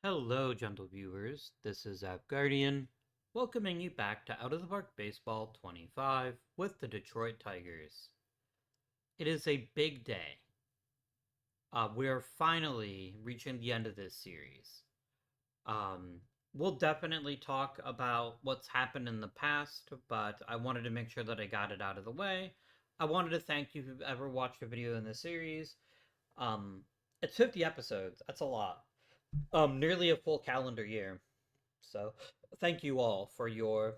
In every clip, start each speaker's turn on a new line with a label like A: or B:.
A: Hello, gentle viewers. This is App Guardian, welcoming you back to Out of the Park Baseball 25 with the Detroit Tigers. It is a big day. We are finally reaching the end of this series. Um, we'll definitely talk about what's happened in the past, but I wanted to make sure that I got it out of the way. I wanted to thank you if you've ever watched a video in this series. Um, it's 50 episodes. That's a lot. Nearly a full calendar year. So, thank you all for your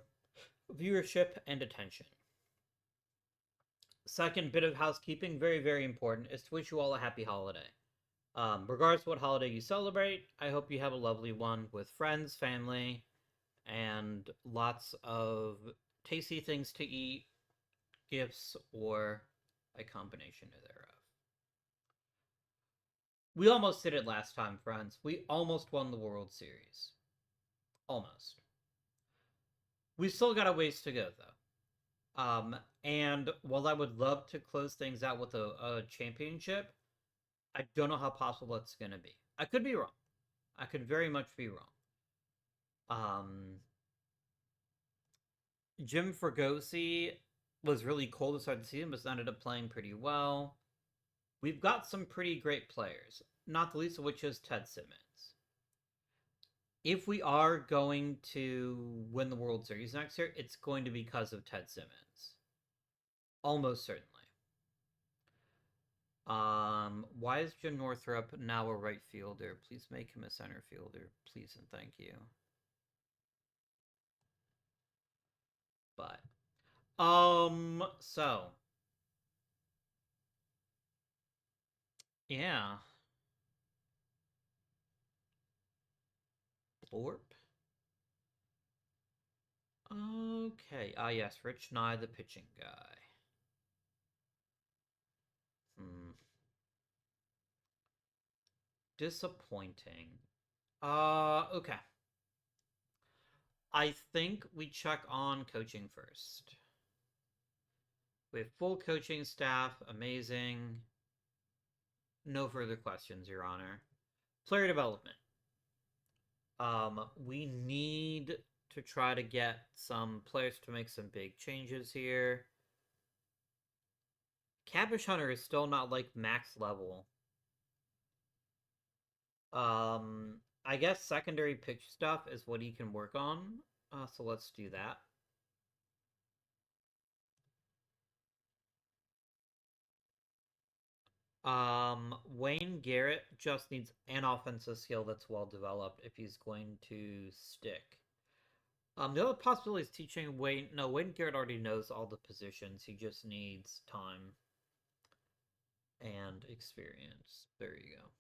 A: viewership and attention. Second bit of housekeeping, very, very important, is to wish you all a happy holiday. Regardless of what holiday you celebrate, I hope you have a lovely one with friends, family, and lots of tasty things to eat, gifts, or a combination thereof. We almost did it last time, friends. We almost won the World Series. Almost. We still got a ways to go, though. And while I would love to close things out with a championship, I don't know how possible it's going to be. I could be wrong. I could very much be wrong. Um, Jim Fregosi was really cool to start the season, but ended up playing pretty well. We've got some pretty great players, not the least of which is Ted Simmons. If we are going to win the World Series next year, it's going to be because of Ted Simmons. Almost certainly. Why is Jim Northrup now a right fielder? Please make him a center fielder, please and thank you. But, so yeah, Blorp. Okay, yes, Rich Nye, the pitching guy. Hmm, disappointing. Okay. I think we check on coaching first. We have full coaching staff, amazing. No further questions, Your Honor. Player development. We need to try to get some players to make some big changes here. Cabbage Hunter is still not like max level. I guess secondary pitch stuff is what he can work on. So let's do that. Wayne Garrett just needs an offensive skill that's well developed if he's going to stick. The other possibility is teaching Wayne. No, Wayne Garrett already knows all the positions. He just needs time and experience. There you go.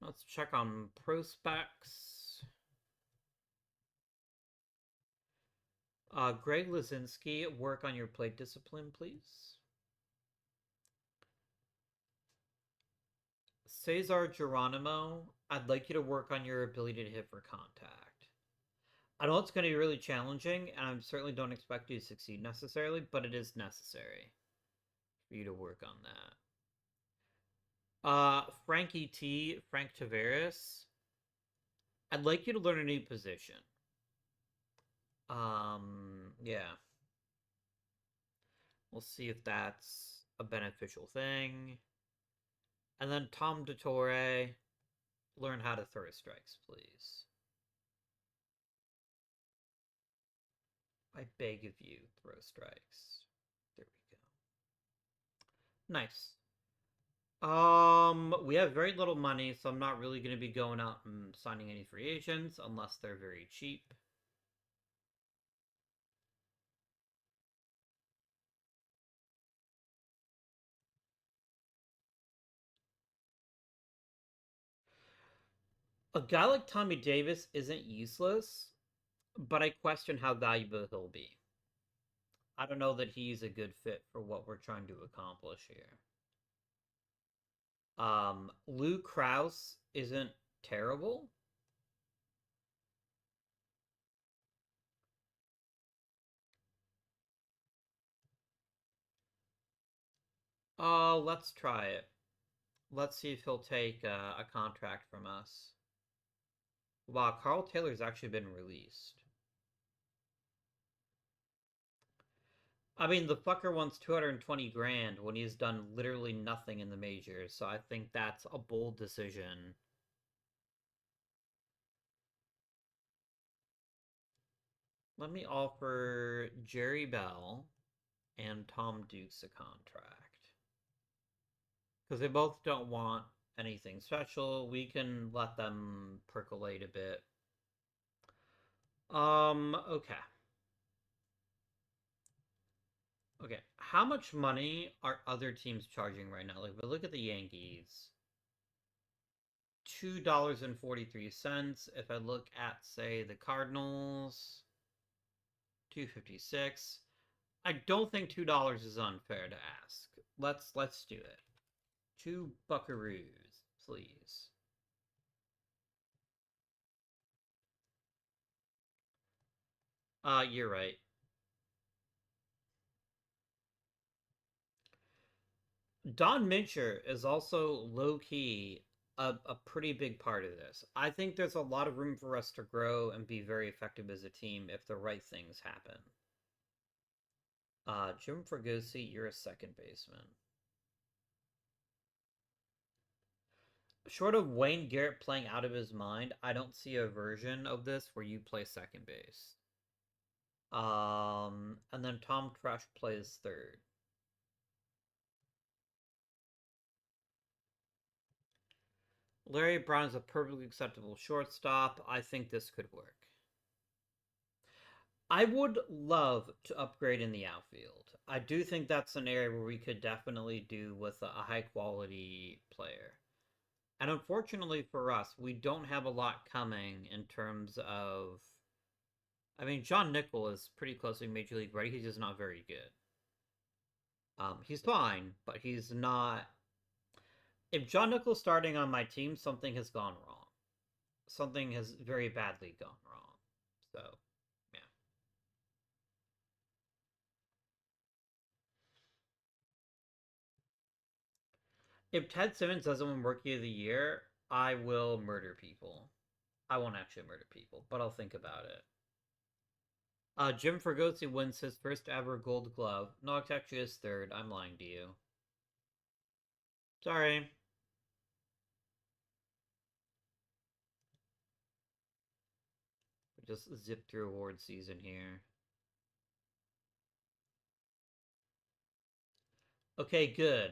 A: Let's check on prospects. Greg Lazinski, work on your plate discipline, please. Cesar Geronimo, I'd like you to work on your ability to hit for contact. I know it's going to be really challenging, and I certainly don't expect you to succeed necessarily, but it is necessary for you to work on that. Frankie T, Frank Tavares, I'd like you to learn a new position. Yeah. We'll see if that's a beneficial thing. And then Tom DeTore, learn how to throw strikes, please. I beg of you, throw strikes. There we go. Nice. We have very little money, so I'm not really going to be going out and signing any free agents unless they're very cheap. A guy like Tommy Davis isn't useless, but I question how valuable he'll be. I don't know that he's a good fit for what we're trying to accomplish here. Lou Krause isn't terrible. Let's try it. Let's see if he'll take a contract from us. Wow, Carl Taylor's actually been released. I mean, the fucker wants 220 grand when he's done literally nothing in the majors, so I think that's a bold decision. Let me offer Jerry Bell and Tom Dukes a contract. Because they both don't want anything special. We can let them percolate a bit. Okay. Okay. How much money are other teams charging right now? Like, if we look at the Yankees, $2.43. If I look at, say, the Cardinals, 256. I don't think $2 is unfair to ask. Let's do it. Two buckaroos, please. You're right. Don Mincher is also low key a pretty big part of this. I think there's a lot of room for us to grow and be very effective as a team if the right things happen. Jim Fregosi, you're a second baseman. Short of Wayne Garrett playing out of his mind, I don't see a version of this where you play second base. And then Tom Trush plays third. Larry Brown is a perfectly acceptable shortstop. I think this could work. I would love to upgrade in the outfield. I do think that's an area where we could definitely do with a high quality player. And unfortunately for us, we don't have a lot coming in terms of. I mean, John Nickel is pretty closely Major League ready. He's just not very good. He's fine, but he's not. If John Nickel's starting on my team, something has gone wrong. Something has very badly gone wrong. So, yeah. If Ted Simmons doesn't win Rookie of the Year, I will murder people. I won't actually murder people, but I'll think about it. Jim Fregosi wins his first ever Gold Glove. No, it's actually his third. I'm lying to you. Sorry. Just zip through award season here. Okay, good.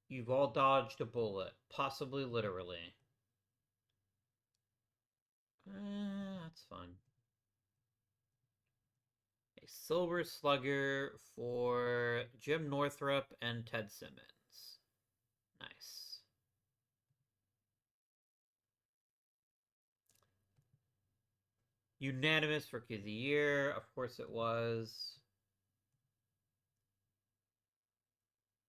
A: You've all dodged a bullet, possibly literally. That's fun. A Silver Slugger for Jim Northrup and Ted Simmons. Nice. Unanimous Rookie of the Year. Of course it was.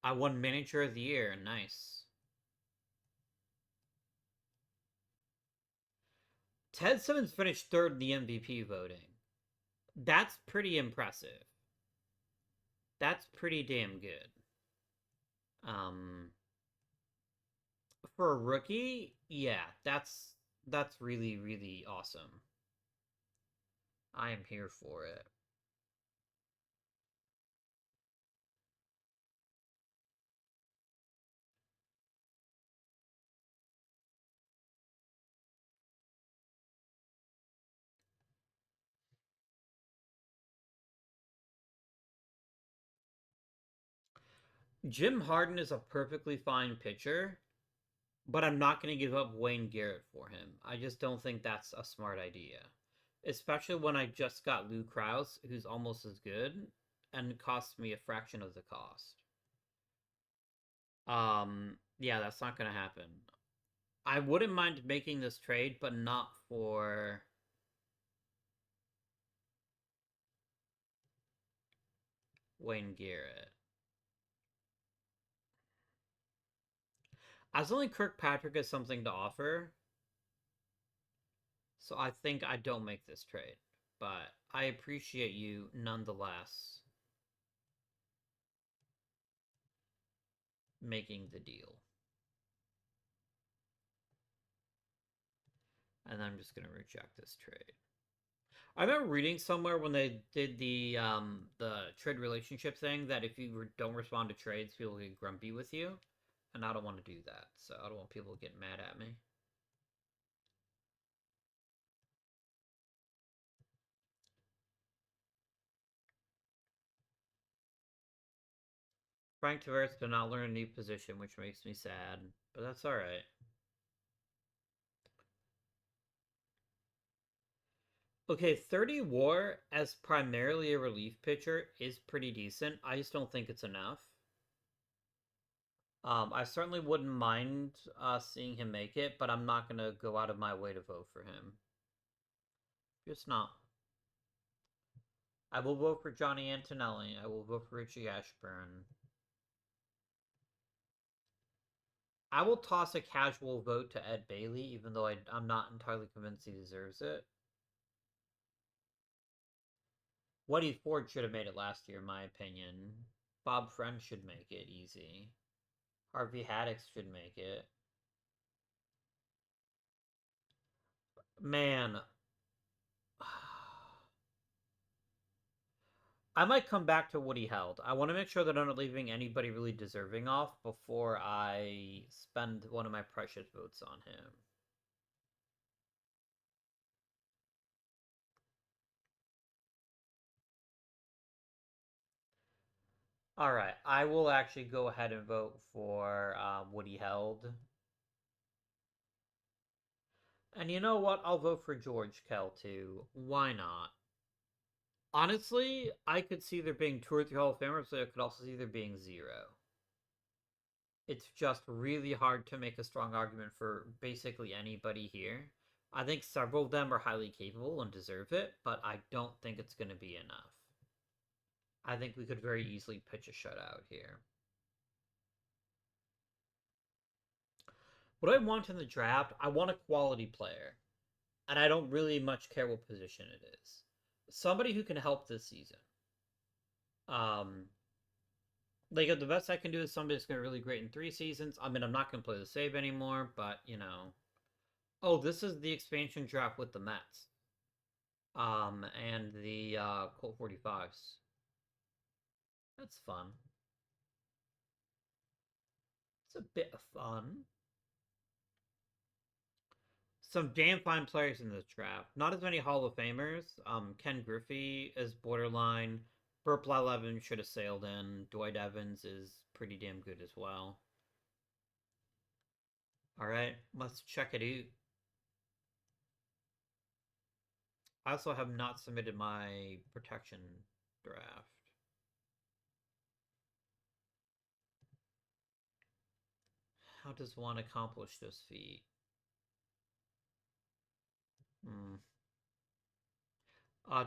A: I won Manager of the Year. Nice. Ted Simmons finished third in the MVP voting. That's pretty impressive. That's pretty damn good. Um, for a rookie, yeah, that's really really awesome. I am here for it. Jim Harden is a perfectly fine pitcher, but I'm not going to give up Wayne Garrett for him. I just don't think that's a smart idea. Especially when I just got Lou Krause, who's almost as good, and cost me a fraction of the cost. Yeah, that's not going to happen. I wouldn't mind making this trade, but not for Wayne Garrett. As only Kirkpatrick has something to offer, so I think I don't make this trade. But I appreciate you nonetheless. making the deal. And I'm just going to reject this trade. I remember reading somewhere when they did the trade relationship thing that if you don't respond to trades, people get grumpy with you, and I don't want to do that. So I don't want people to get mad at me. Frank Tavares did not learn a new position, which makes me sad, but that's all right. Okay, 30 WAR as primarily a relief pitcher is pretty decent. I just don't think it's enough. I certainly wouldn't mind seeing him make it, but I'm not gonna go out of my way to vote for him. Just not. I will vote for Johnny Antonelli. I will vote for Richie Ashburn. I will toss a casual vote to Ed Bailey, even though I'm not entirely convinced he deserves it. Woody Ford should have made it last year, in my opinion. Bob Friend should make it easy. Harvey Haddix should make it. Man. I might come back to Woody Held. I want to make sure that I'm not leaving anybody really deserving off before I spend one of my precious votes on him. Alright, I will actually go ahead and vote for Woody Held. And you know what? I'll vote for George Kell too. Why not? Honestly, I could see there being 2 or 3 Hall of Famers, but I could also see there being 0. It's just really hard to make a strong argument for basically anybody here. I think several of them are highly capable and deserve it, but I don't think it's going to be enough. I think we could very easily pitch a shutout here. What I want in the draft, I want a quality player. And I don't really much care what position it is. Somebody who can help this season. Like the best I can do is somebody that's going to be really great in 3 seasons. I mean, I'm not going to play the save anymore, but you know. Oh, this is the expansion draft with the Mets. And the Colt 45s. That's fun. It's a bit of fun. Some damn fine players in this draft. Not as many Hall of Famers. Ken Griffey is borderline. Burt Blyleven should have sailed in. Dwight Evans is pretty damn good as well. Alright, let's check it out. I also have not submitted my protection draft. How does one accomplish this feat?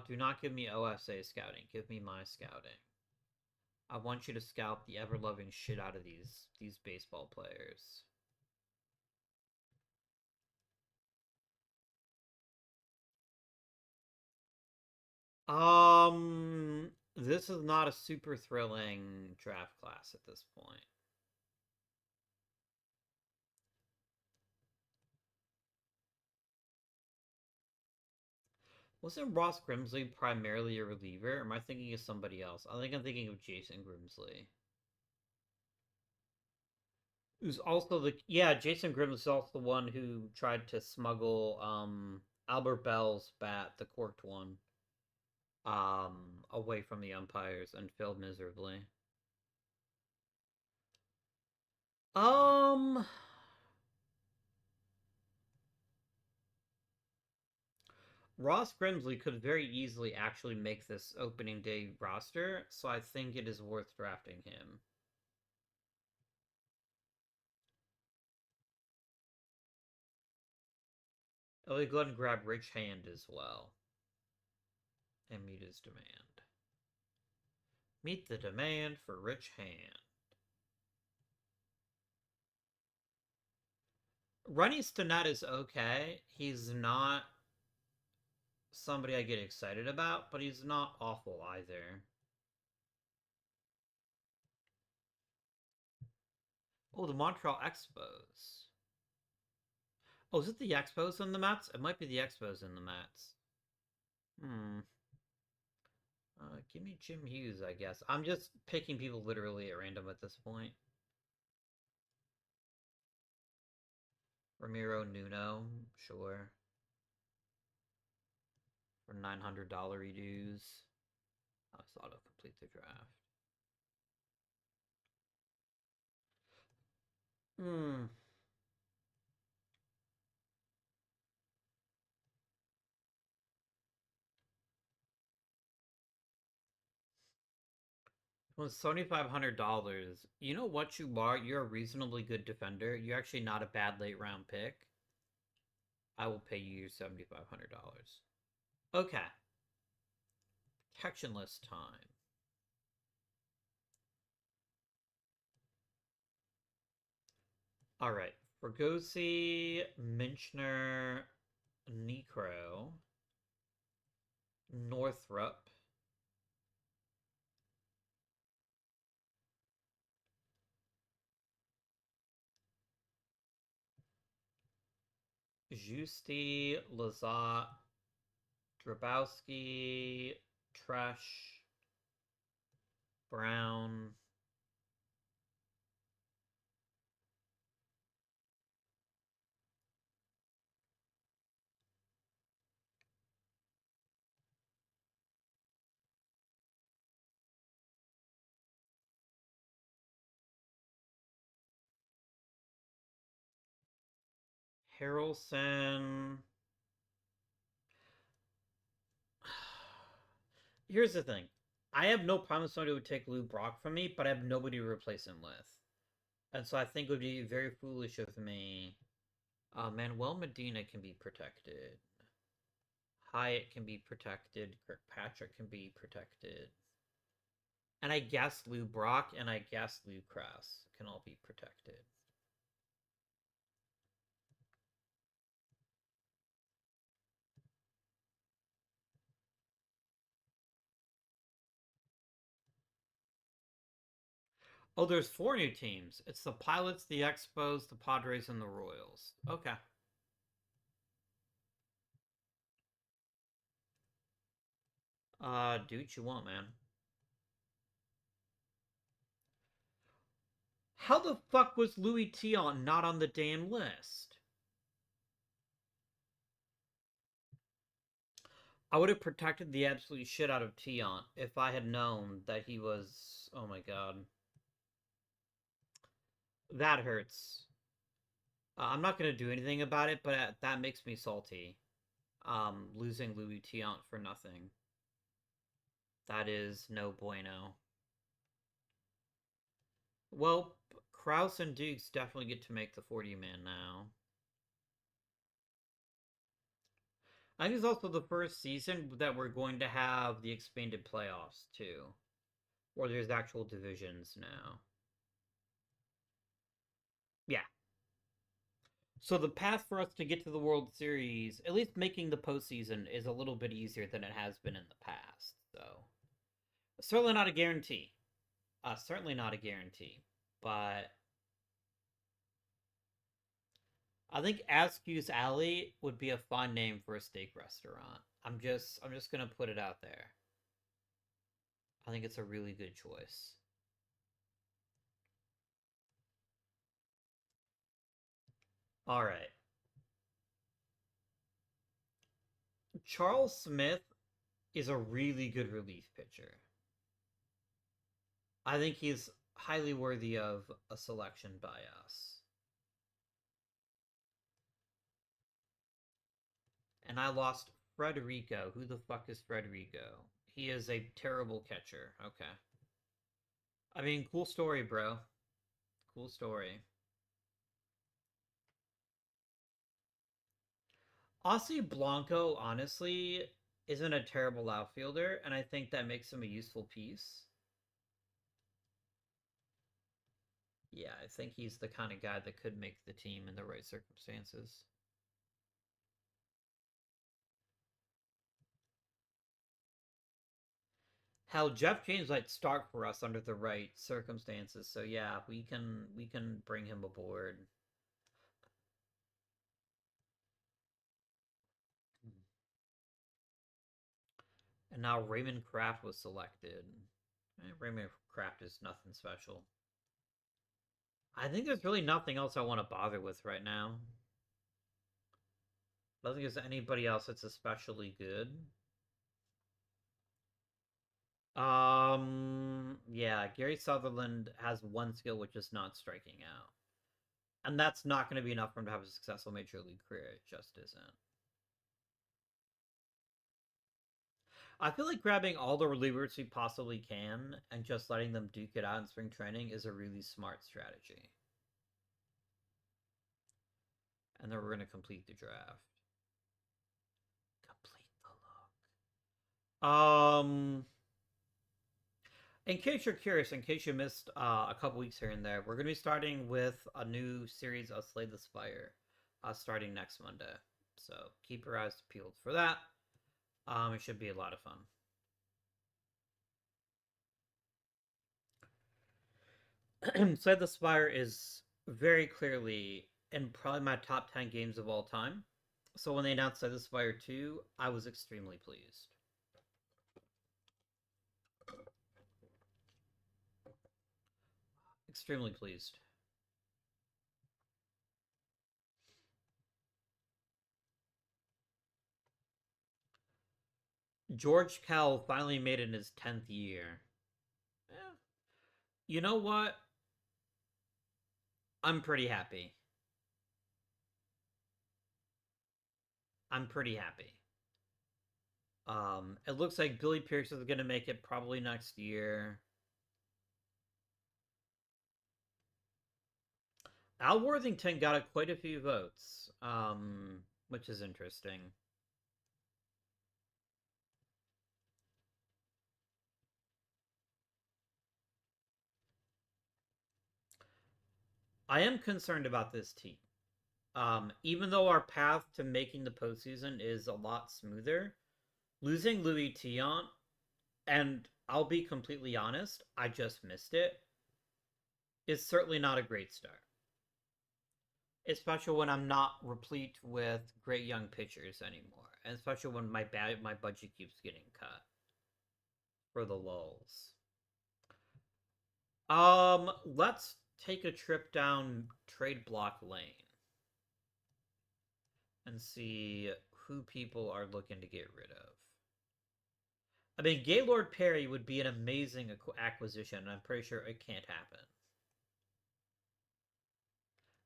A: Do not give me OSA scouting. Give me my scouting. I want you to scout the ever-loving shit out of these baseball players. This is not a super thrilling draft class at this point. Wasn't Ross Grimsley primarily a reliever? Or am I thinking of somebody else? I think I'm thinking of Jason Grimsley. Who's also Jason Grimsley is also the one who tried to smuggle Albert Bell's bat, the corked one, away from the umpires and failed miserably. Ross Grimsley could very easily actually make this opening day roster, so I think it is worth drafting him. Let me go ahead and grab Rich Hand as well. And meet his demand. Meet the demand for Rich Hand. Runny Stinnett is okay. He's not somebody I get excited about, but he's not awful either. Oh, the Montreal Expos. Oh, is it the Expos in the Mets? It might be the Expos in the Mets. Hmm. Give me Jim Hughes, I guess. I'm just picking people literally at random at this point. Ramiro Nuno, sure. For $900 dues. I just auto complete the draft. Hmm. Well, $7,500. You know what you are? You're a reasonably good defender. You're actually not a bad late round pick. I will pay you your $7,500. Okay. Protection list time. All right. Fregosi, Minchner, Necro, Northrup, Justy, Lazat, Drabowski, Tresh, Brown, Harrelson. Here's the thing. I have no problem somebody would take Lou Brock from me, but I have nobody to replace him with. And so I think it would be very foolish of me. Manuel Medina can be protected. Hyatt can be protected. Kirkpatrick can be protected. And I guess Lou Brock and I guess Lou Krause can all be protected. Oh, there's 4 new teams. It's the Pilots, the Expos, the Padres, and the Royals. Okay. Do what you want, man. How the fuck was Louis Tion not on the damn list? I would have protected the absolute shit out of Tion if I had known that he was. Oh my god. That hurts. I'm not gonna do anything about it, but that makes me salty. Losing Louis Tion for nothing. That is no bueno. Well, Kraus and Dukes definitely get to make the 40-man now. I think it's also the first season that we're going to have the expanded playoffs too, where there's actual divisions now. Yeah. So the path for us to get to the World Series, at least making the postseason, is a little bit easier than it has been in the past. So certainly not a guarantee. Certainly not a guarantee. But I think Askew's Alley would be a fun name for a steak restaurant. I'm just gonna put it out there. I think it's a really good choice. All right. Charles Smith is a really good relief pitcher. I think he's highly worthy of a selection by us. And I lost Frederico. Who the fuck is Frederico? He is a terrible catcher. Okay. I mean, cool story, bro. Cool story. Ossie Blanco, honestly, isn't a terrible outfielder, and I think that makes him a useful piece. Yeah, I think he's the kind of guy that could make the team in the right circumstances. Hell, Jeff James might start for us under the right circumstances. So yeah, we can bring him aboard. And now Raymond Kraft was selected. Raymond Kraft is nothing special. I think there's really nothing else I want to bother with right now. I don't think there's anybody else that's especially good. Yeah, Gary Sutherland has one skill, which is not striking out. And that's not going to be enough for him to have a successful major league career. It just isn't. I feel like grabbing all the relievers we possibly can and just letting them duke it out in spring training is a really smart strategy. And then we're going to complete the draft. Complete the look. In case you're curious, in case you missed a couple weeks here and there, we're going to be starting with a new series of Slay the Spire starting next Monday. So keep your eyes peeled for that. It should be a lot of fun. Slay the Spire is very clearly in probably my top 10 games of all time. So when they announced Slay the Spire 2, I was extremely pleased. Extremely pleased. George Kell finally made it in his 10th year. Eh, you know what? I'm pretty happy. I'm pretty happy. It looks like Billy Pierce is going to make it probably next year. Al Worthington got quite a few votes, which is interesting. I am concerned about this team. Even though our path to making the postseason is a lot smoother, losing Louis Tiant, and I'll be completely honest, I just missed it, is certainly not a great start. Especially when I'm not replete with great young pitchers anymore, and especially when my budget keeps getting cut for the lulls. Let's take a trip down trade block lane and see who people are looking to get rid of. I mean, Gaylord Perry would be an amazing acquisition, and I'm pretty sure it can't happen.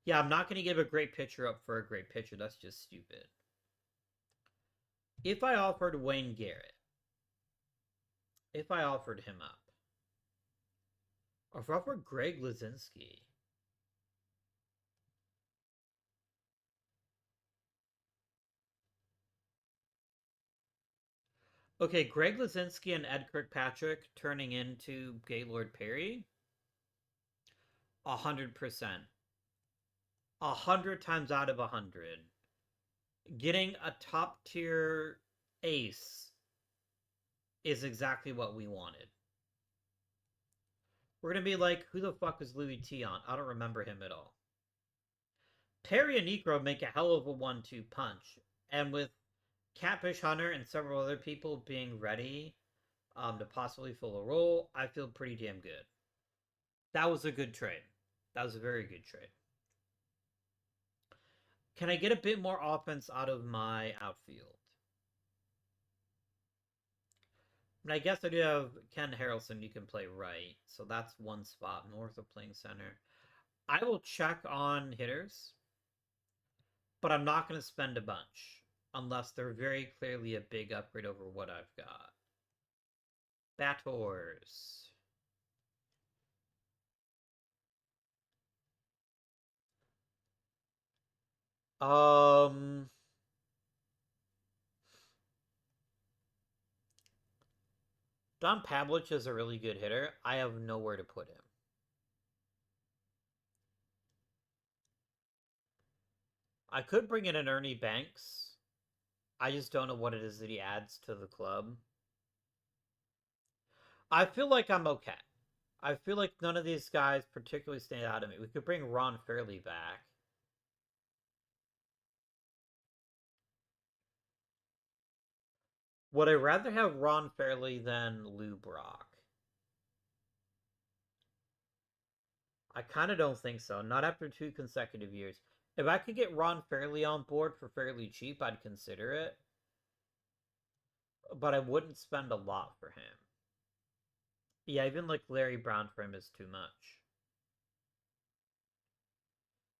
A: Yeah, I'm not going to give a great pitcher up for a great pitcher. That's just stupid. If I offered Wayne Garrett, if I offered him up, or if I offered Greg Lazinski, okay, Greg Lazinski and Ed Kirkpatrick turning into Gaylord Perry, 100%. 100 times out of 100. Getting a top tier ace is exactly what we wanted. We're going to be like, who the fuck is Louis Tiant? I don't remember him at all. Perry and Necro make a hell of a 1-2 punch. And with Catfish Hunter and several other people being ready to possibly fill a role, I feel pretty damn good. That was a good trade. That was a very good trade. Can I get a bit more offense out of my outfield? I guess I do have Ken Harrelson you can play right, so that's one spot north of playing center. I will check on hitters, but I'm not going to spend a bunch unless they're very clearly a big upgrade over what I've got. Battors. Um, Don Pavlich is a really good hitter. I have nowhere to put him. I could bring in an Ernie Banks. I just don't know what it is that he adds to the club. I feel like I'm okay. I feel like none of these guys particularly stand out to me. We could bring Ron Fairley back. Would I rather have Ron Fairley than Lou Brock? I kind of don't think so. Not after 2 consecutive years. If I could get Ron Fairley on board for fairly cheap, I'd consider it. But I wouldn't spend a lot for him. Yeah, even like Larry Brown for him is too much.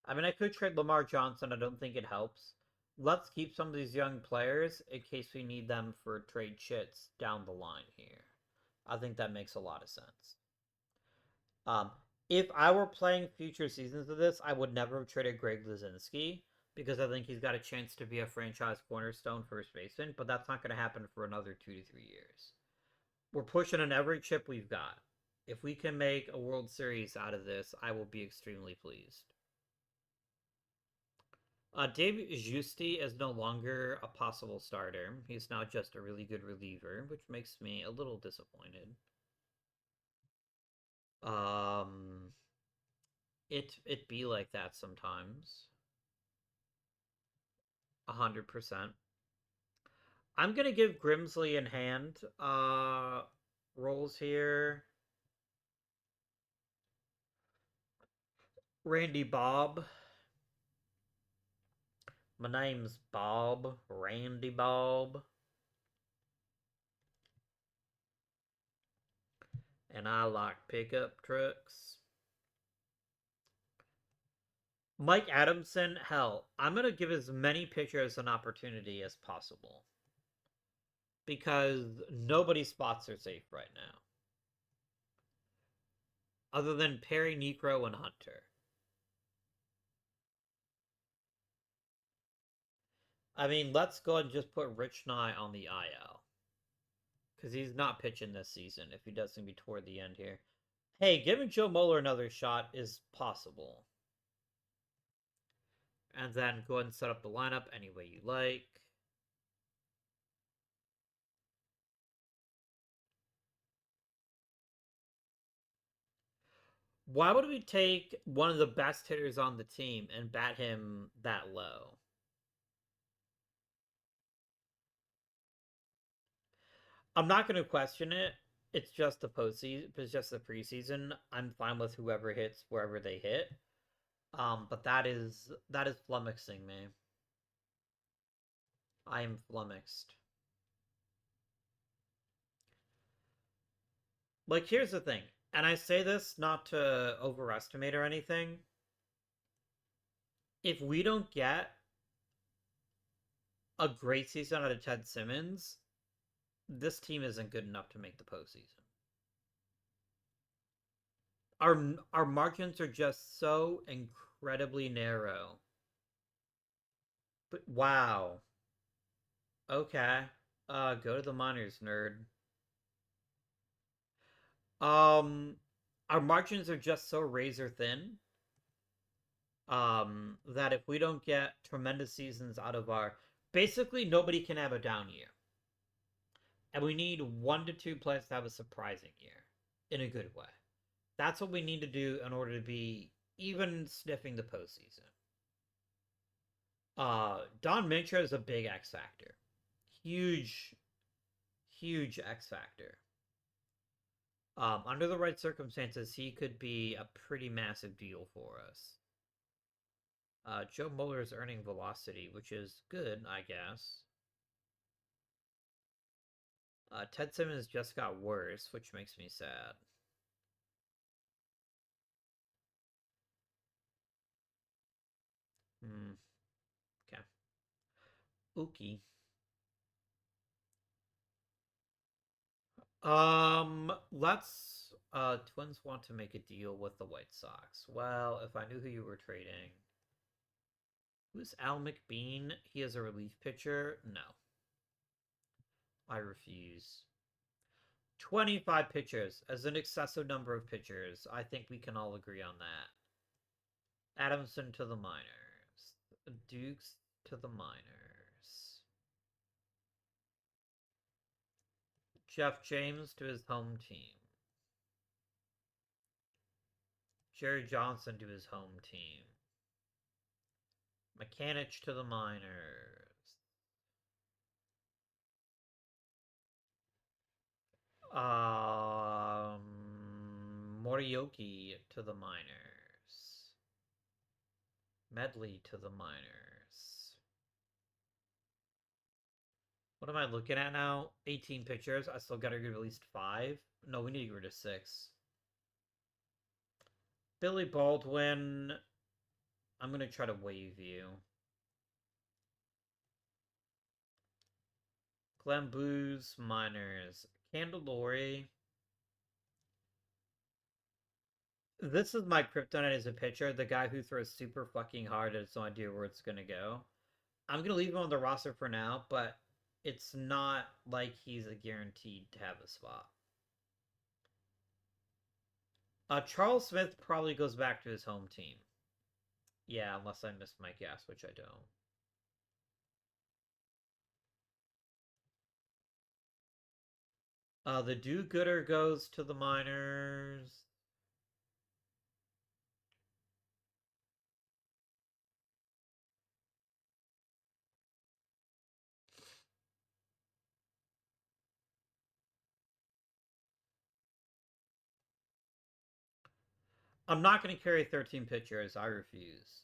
A: I mean, I could trade Lamar Johnson. I don't think it helps. Let's keep some of these young players in case we need them for trade chits down the line here. I think that makes a lot of sense. Um, if I were playing future seasons of this, I would never have traded Greg Luzinski because I think he's got a chance to be a franchise cornerstone first baseman, but that's not going to happen for another 2 to 3 years. We're pushing on every chip we've got. If we can make a World Series out of this, I will be extremely pleased. Dave Giusti is no longer a possible starter. He's now just a really good reliever, which makes me a little disappointed. Um, it be like that sometimes. 100%. I'm gonna give Grimsley in hand rolls here. Randy Bob. My name's Bob. Randy Bob. And I like pickup trucks. Mike Adamson, hell, I'm gonna give as many pitchers an opportunity as possible. Because nobody's spots are safe right now. Other than Perry, Necro, and Hunter. I mean, let's go and just put Rich Nye on the IL. Because he's not pitching this season if he doesn't be toward the end here. Hey, giving Joe Moeller another shot is possible. And then go ahead and set up the lineup any way you like. Why would we take one of the best hitters on the team and bat him that low? I'm not going to question it. It's just the postseason. It's just the preseason. I'm fine with whoever hits wherever they hit. But that is flummoxing me. I am flummoxed. Like, here's the thing, and I say this not to overestimate or anything. If we don't get a great season out of Ted Simmons, this team isn't good enough to make the postseason. Our margins are just so incredibly narrow. But wow. Okay. Go to the minors, nerd. Um our margins are just so razor thin. That if we don't get tremendous seasons out of our basically nobody can have a down year. And we need 1 to 2 players to have a surprising year in a good way. That's what we need to do in order to be even sniffing the postseason. Don Mintra is a big X factor. Huge, huge X factor. Under the right circumstances, he could be a pretty massive deal for us. Joe Mueller is earning velocity, which is good, I guess. Ted Simmons just got worse, which makes me sad. Hmm. Okay. Ookie. Let's Twins want to make a deal with the White Sox. Well, if I knew who you were trading. Who's Al McBean? He is a relief pitcher? No. I refuse. 25 pitchers as an excessive number of pitchers. I think we can all agree on that. Adamson to the minors. Dukes to the minors. Jeff James to his home team. Jerry Johnson to his home team. Mechanic to the minors. Morioki to the minors. Medley to the minors. What am I looking at now? 18 pictures. I still gotta get at least 5. No, we need to get rid of 6. Billy Baldwin. I'm gonna try to wave you. Glenn Blues, minors. Candelori. This is my kryptonite as a pitcher. The guy who throws super fucking hard and has no idea where it's gonna go. I'm gonna leave him on the roster for now, but it's not like he's a guaranteed to have a spot. Charles Smith probably goes back to his home team. Yeah, unless I missed my guess, which I don't. The do-gooder goes to the minors. I'm not going to carry 13 pitchers. I refuse.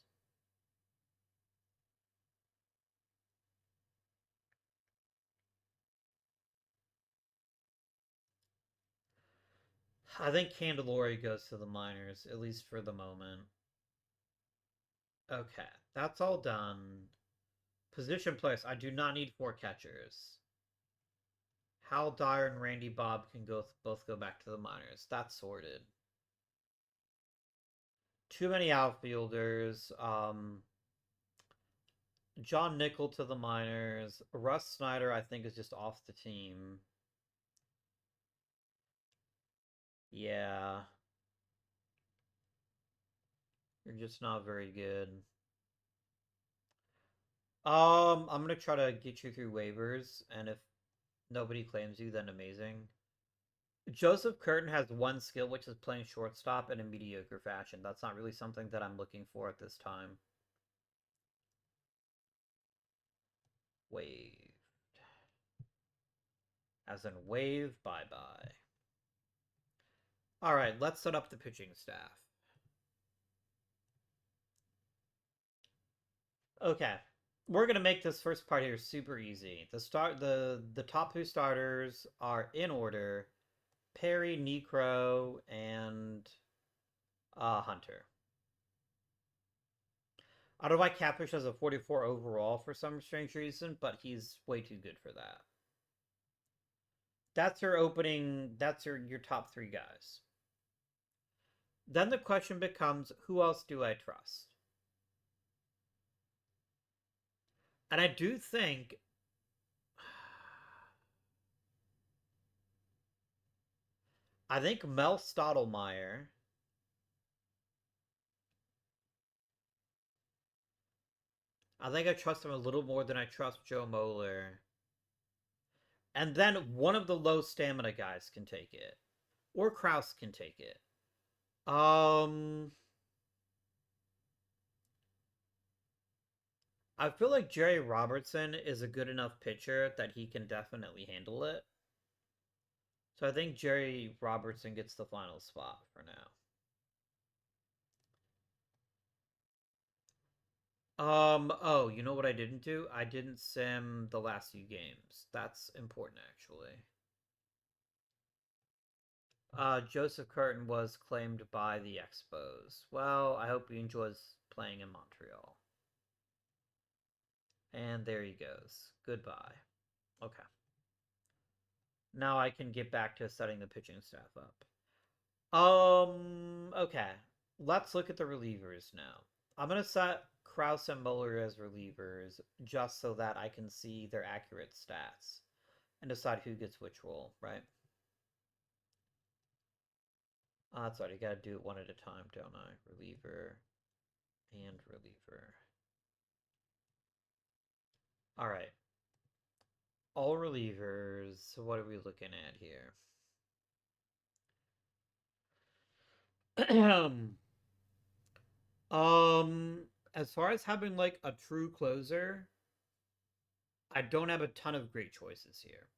A: I think Candelori goes to the minors, at least for the moment. Okay, that's all done. Position place. I do not need 4 catchers. Hal Dyer and Randy Bob can both go back to the minors. That's sorted. Too many outfielders. John Nickel to the minors. Russ Snyder, I think, is just off the team. Yeah. You're just not very good. I'm gonna try to get you through waivers, and if nobody claims you, then amazing. Joseph Curtin has one skill, which is playing shortstop in a mediocre fashion. That's not really something that I'm looking for at this time. Waved. As in wave, bye-bye. Alright, let's set up the pitching staff. Okay. We're gonna make this first part here super easy. The top 2 starters are in order: Perry, Necro, and Hunter. I don't know why Catfish has a 44 overall for some strange reason, but he's way too good for that. That's your opening. That's your top 3 guys. Then the question becomes, who else do I trust? And I do think Mel Stottlemyre. I think I trust him a little more than I trust Joe Moeller. And then one of the low stamina guys can take it. Or Kraus can take it. I feel like Jerry Robertson is a good enough pitcher that he can definitely handle it. So I think Jerry Robertson gets the final spot for now. Oh, you know what I didn't do? I didn't sim the last few games. That's important, actually. Joseph Curtin was claimed by the Expos. Well, I hope he enjoys playing in Montreal. And there he goes. Goodbye. Okay. Now I can get back to setting the pitching staff up. Okay. Let's look at the relievers now. I'm gonna set Kraus and Muller as relievers just so that I can see their accurate stats and decide who gets which role, right? That's right, you gotta do it one at a time, don't I? Reliever and reliever. Alright. All relievers. What are we looking at here? As far as having like a true closer, I don't have a ton of great choices here.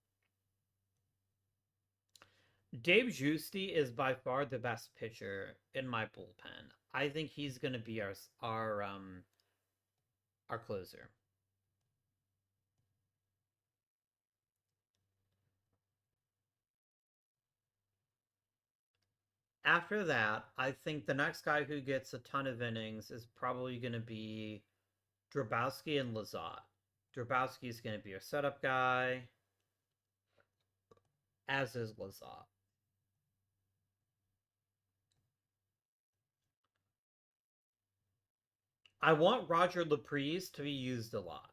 A: Dave Giusti is by far the best pitcher in my bullpen. I think he's going to be our closer. After that, I think the next guy who gets a ton of innings is probably going to be Drabowski and Lazat. Drabowski is going to be our setup guy, as is Lazat. I want Roger Laprise to be used a lot.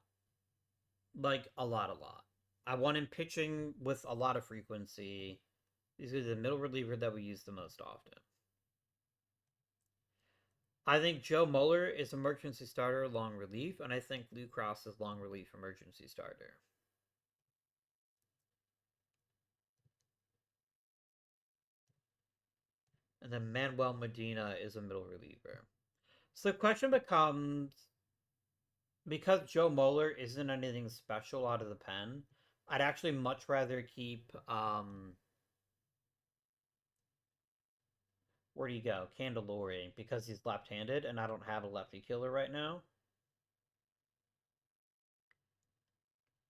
A: Like, a lot, a lot. I want him pitching with a lot of frequency. He's the middle reliever that we use the most often. I think Joe Mueller is emergency starter, long relief, and I think Lou Cross is long relief, emergency starter. And then Manuel Medina is a middle reliever. So the question becomes, because Joe Mueller isn't anything special out of the pen, I'd actually much rather keep where do you go? Candelori, because he's left-handed and I don't have a lefty killer right now.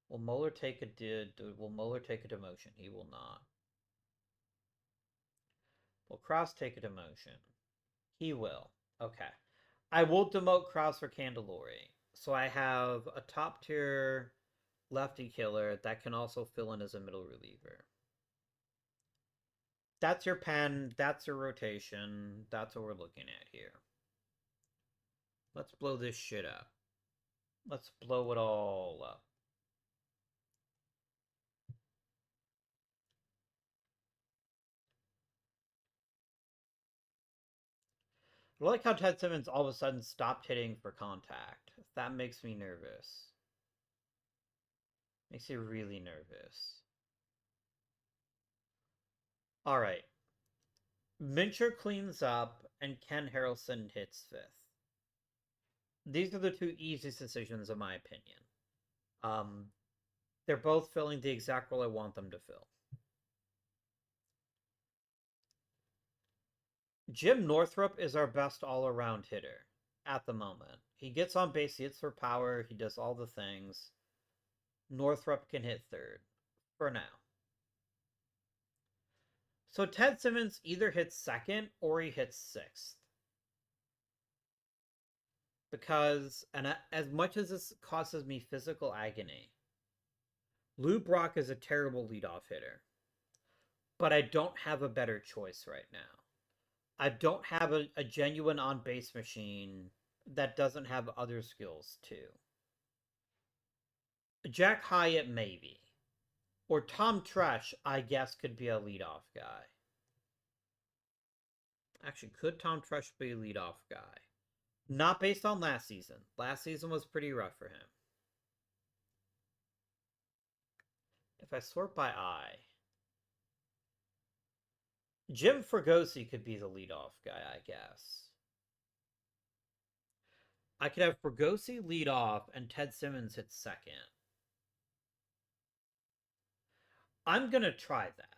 A: Will Mueller take a demotion? He will not. Will Cross take a demotion? He will. Okay. I will demote Cross for Candelori. So I have a top tier lefty killer that can also fill in as a middle reliever. That's your pen. That's your rotation. That's what we're looking at here. Let's blow this shit up. Let's blow it all up. I like how Ted Simmons all of a sudden stopped hitting for contact. That makes me nervous. Makes me really nervous. All right. Mincher cleans up and Ken Harrelson hits fifth. These are the two easiest decisions, in my opinion. They're both filling the exact role I want them to fill. Jim Northrup is our best all-around hitter at the moment. He gets on base, he hits for power, he does all the things. Northrup can hit third for now. So Ted Simmons either hits second or he hits sixth. Because, and as much as this causes me physical agony, Lou Brock is a terrible leadoff hitter. But I don't have a better choice right now. I don't have a genuine on base machine that doesn't have other skills too. Jack Hyatt, maybe. Or Tom Tresh, I guess, could be a leadoff guy. Actually, could Tom Tresh be a leadoff guy? Not based on last season. Last season was pretty rough for him. If I sort by eye, Jim Fregosi could be the leadoff guy, I guess. I could have Fregosi lead off and Ted Simmons hit second. I'm going to try that.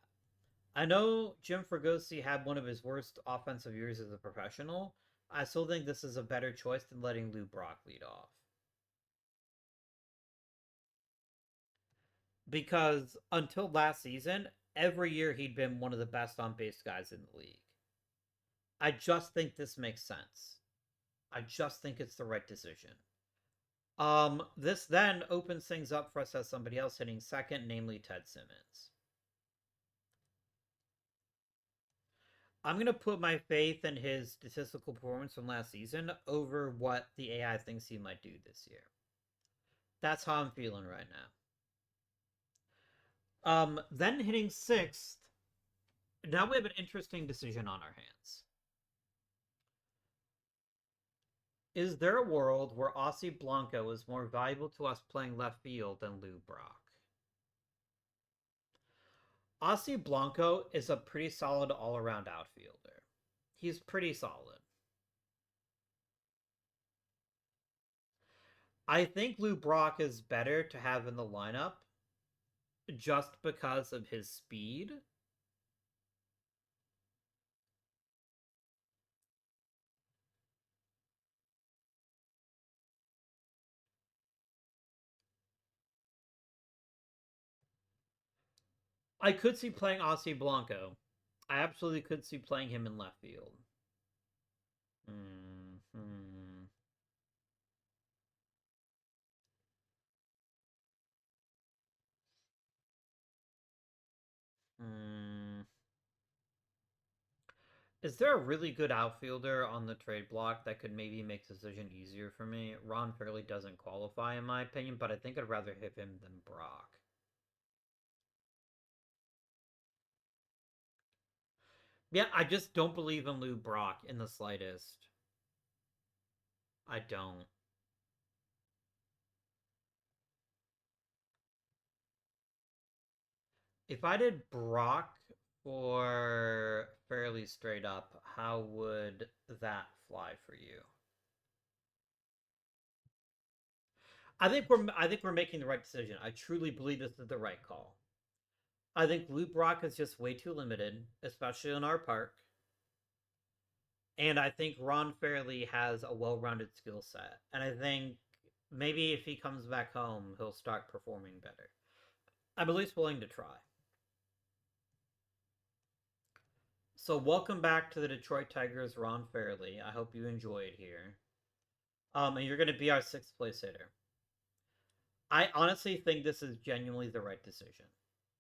A: I know Jim Fregosi had one of his worst offensive years as a professional. I still think this is a better choice than letting Lou Brock lead off. Because until last season, every year he'd been one of the best on base guys in the league. I just think this makes sense. I just think it's the right decision. This then opens things up for us as somebody else hitting second, namely Ted Simmons. I'm going to put my faith in his statistical performance from last season over what the AI thinks he might do this year. That's how I'm feeling right now. Then hitting sixth, now we have an interesting decision on our hands. Is there a world where Ossie Blanco is more valuable to us playing left field than Lou Brock? Ossie Blanco is a pretty solid all-around outfielder. He's pretty solid. I think Lou Brock is better to have in the lineup just because of his speed. I could see playing Ossie Blanco. I absolutely could see playing him in left field. Hmm. Hmm. Is there a really good outfielder on the trade block that could maybe make the decision easier for me? Ron Fairley doesn't qualify in my opinion, but I think I'd rather hit him than Brock. Yeah, I just don't believe in Lou Brock in the slightest. I don't. If I did Brock for fairly straight up, how would that fly for you? I think we're making the right decision. I truly believe this is the right call. I think Lou Brock is just way too limited, especially in our park. And I think Ron Fairley has a well-rounded skill set. And I think maybe if he comes back home, he'll start performing better. I'm at least willing to try. So welcome back to the Detroit Tigers, Ron Fairley. I hope you enjoy it here. And you're going to be our sixth place hitter. I honestly think this is genuinely the right decision.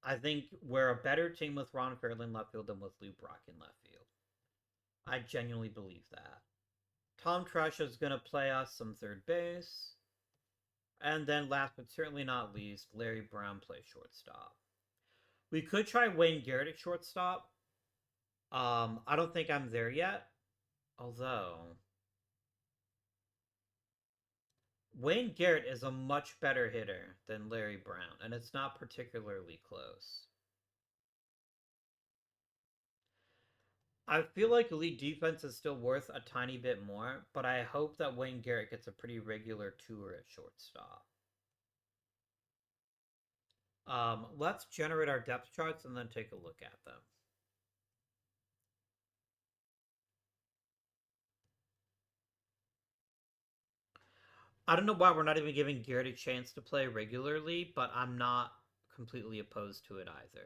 A: I think we're a better team with Ron Fairley in left field than with Lou Brock in left field. I genuinely believe that. Tom Trush is going to play us some third base. And then last but certainly not least, Larry Brown plays shortstop. We could try Wayne Garrett at shortstop. I don't think I'm there yet. Although Wayne Garrett is a much better hitter than Larry Brown, and it's not particularly close. I feel like elite defense is still worth a tiny bit more, but I hope that Wayne Garrett gets a pretty regular tour at shortstop. Let's generate our depth charts and then take a look at them. I don't know why we're not even giving Garrett a chance to play regularly, but I'm not completely opposed to it either.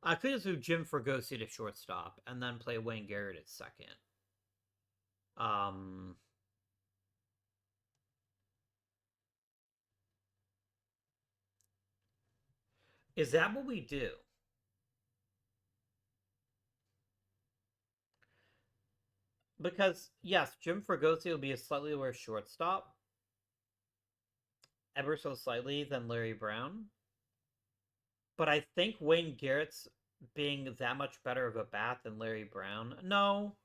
A: I could just move Jim Fregosi to shortstop and then play Wayne Garrett at second. Um, is that what we do? Because yes, Jim Fregosi will be a slightly worse shortstop, ever so slightly than Larry Brown. But I think Wayne Garrett's being that much better of a bat than Larry Brown. No,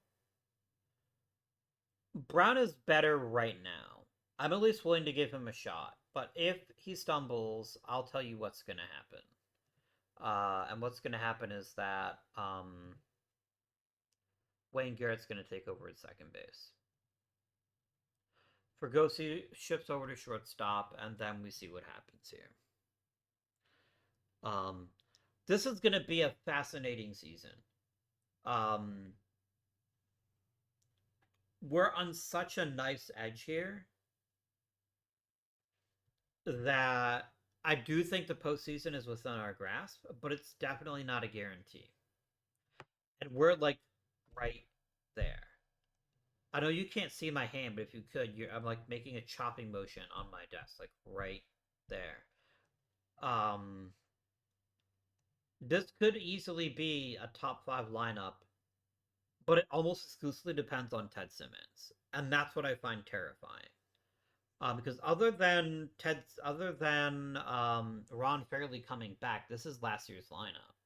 A: Brown is better right now. I'm at least willing to give him a shot. But if he stumbles, I'll tell you what's going to happen. And what's going to happen is that Wayne Garrett's going to take over at second base. Fregosi shifts over to shortstop, and then we see what happens here. Um, this is going to be a fascinating season. Um, we're on such a nice edge here that I do think the postseason is within our grasp, but it's definitely not a guarantee. And we're like right there. I know you can't see my hand, but if you could, I'm like making a chopping motion on my desk, like right there. Um, this could easily be a top five lineup, but it almost exclusively depends on Ted Simmons, and that's what I find terrifying. Because other than Ron Fairley coming back, this is last year's lineup.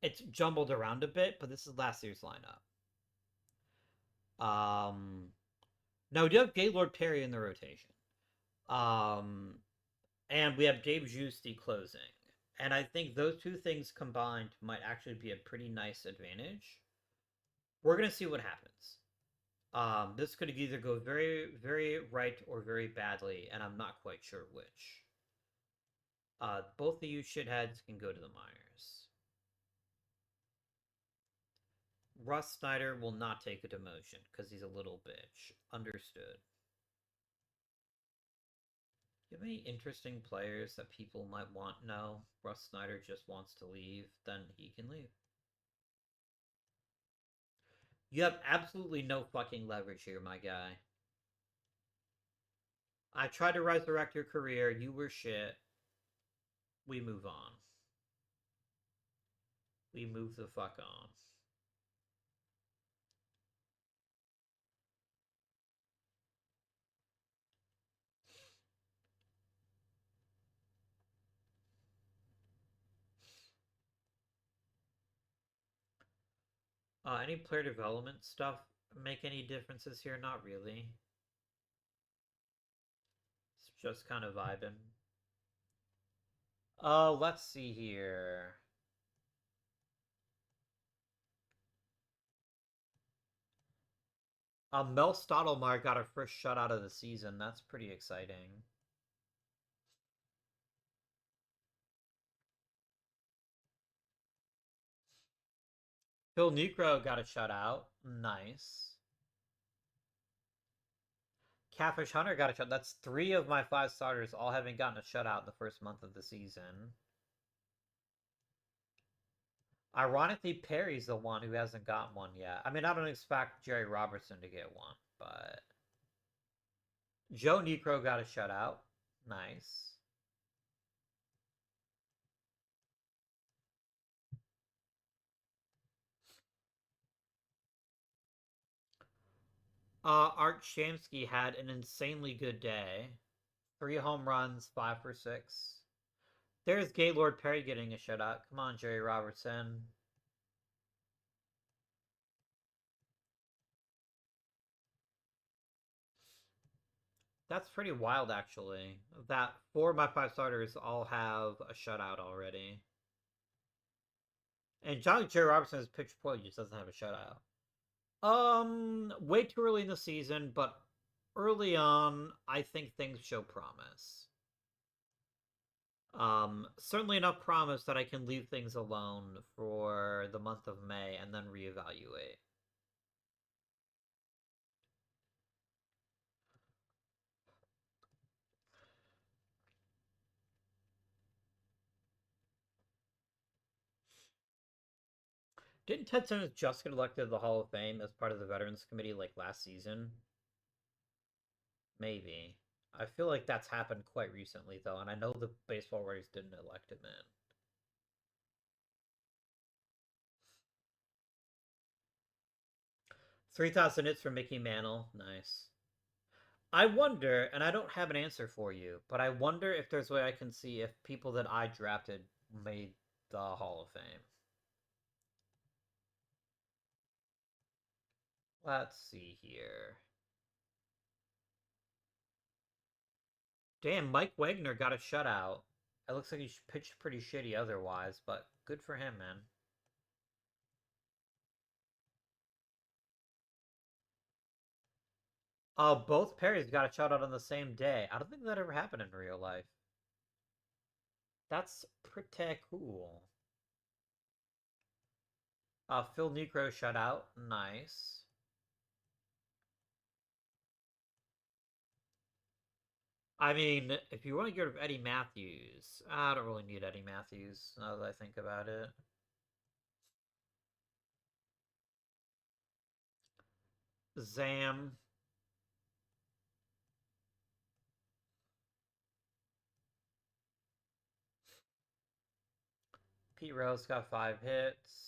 A: It's jumbled around a bit, but this is last year's lineup. Now we do have Gaylord Perry in the rotation. Um, and we have Dave Giusti closing. And I think those two things combined might actually be a pretty nice advantage. We're going to see what happens. This could either go very, very right or very badly, and I'm not quite sure which. Both of you shitheads can go to the minors. Russ Snyder will not take a demotion because he's a little bitch. Understood. You have any interesting players that people might want? No. Russ Snyder just wants to leave, then he can leave. You have absolutely no fucking leverage here, my guy. I tried to resurrect your career. You were shit. We move on. We move the fuck on. Any player development stuff make any differences here? Not really. It's just kind of vibing. Let's see here. Mel Stottlemyre got her first shutout of the season. That's pretty exciting. Phil Niekro got a shutout. Nice. Catfish Hunter got a shutout. That's 3 of my 5 starters all having gotten a shutout in the first month of the season. Ironically, Perry's the one who hasn't gotten one yet. I mean, I don't expect Jerry Robertson to get one, but Joe Niekro got a shutout. Nice. Art Shamsky had an insanely good day. 3 home runs, 5 for 6. There's Gaylord Perry getting a shutout. Come on, Jerry Robertson. That's pretty wild, actually. That 4 of my 5 starters all have a shutout already. And Jerry Robertson has pitched poorly, just doesn't have a shutout. Way too early in the season, but early on, I think things show promise. Certainly enough promise that I can leave things alone for the month of May and then reevaluate. Didn't Ted Simmons just get elected to the Hall of Fame as part of the Veterans Committee like last season? Maybe. I feel like that's happened quite recently though, and I know the baseball writers didn't elect him in. 3,000 hits for Mickey Mantle. Nice. I wonder, and I don't have an answer for you, but I wonder if there's a way I can see if people that I drafted made the Hall of Fame. Let's see here. Damn, Mike Wagner got a shutout. It looks like he pitched pretty shitty otherwise, but good for him, man. Oh, both Perrys got a shutout on the same day. I don't think that ever happened in real life. That's pretty cool. Phil Niekro shutout. Nice. I mean, if you want to get rid of Eddie Matthews, I don't really need Eddie Matthews now that I think about it. Zam. Pete Rose got 5 hits.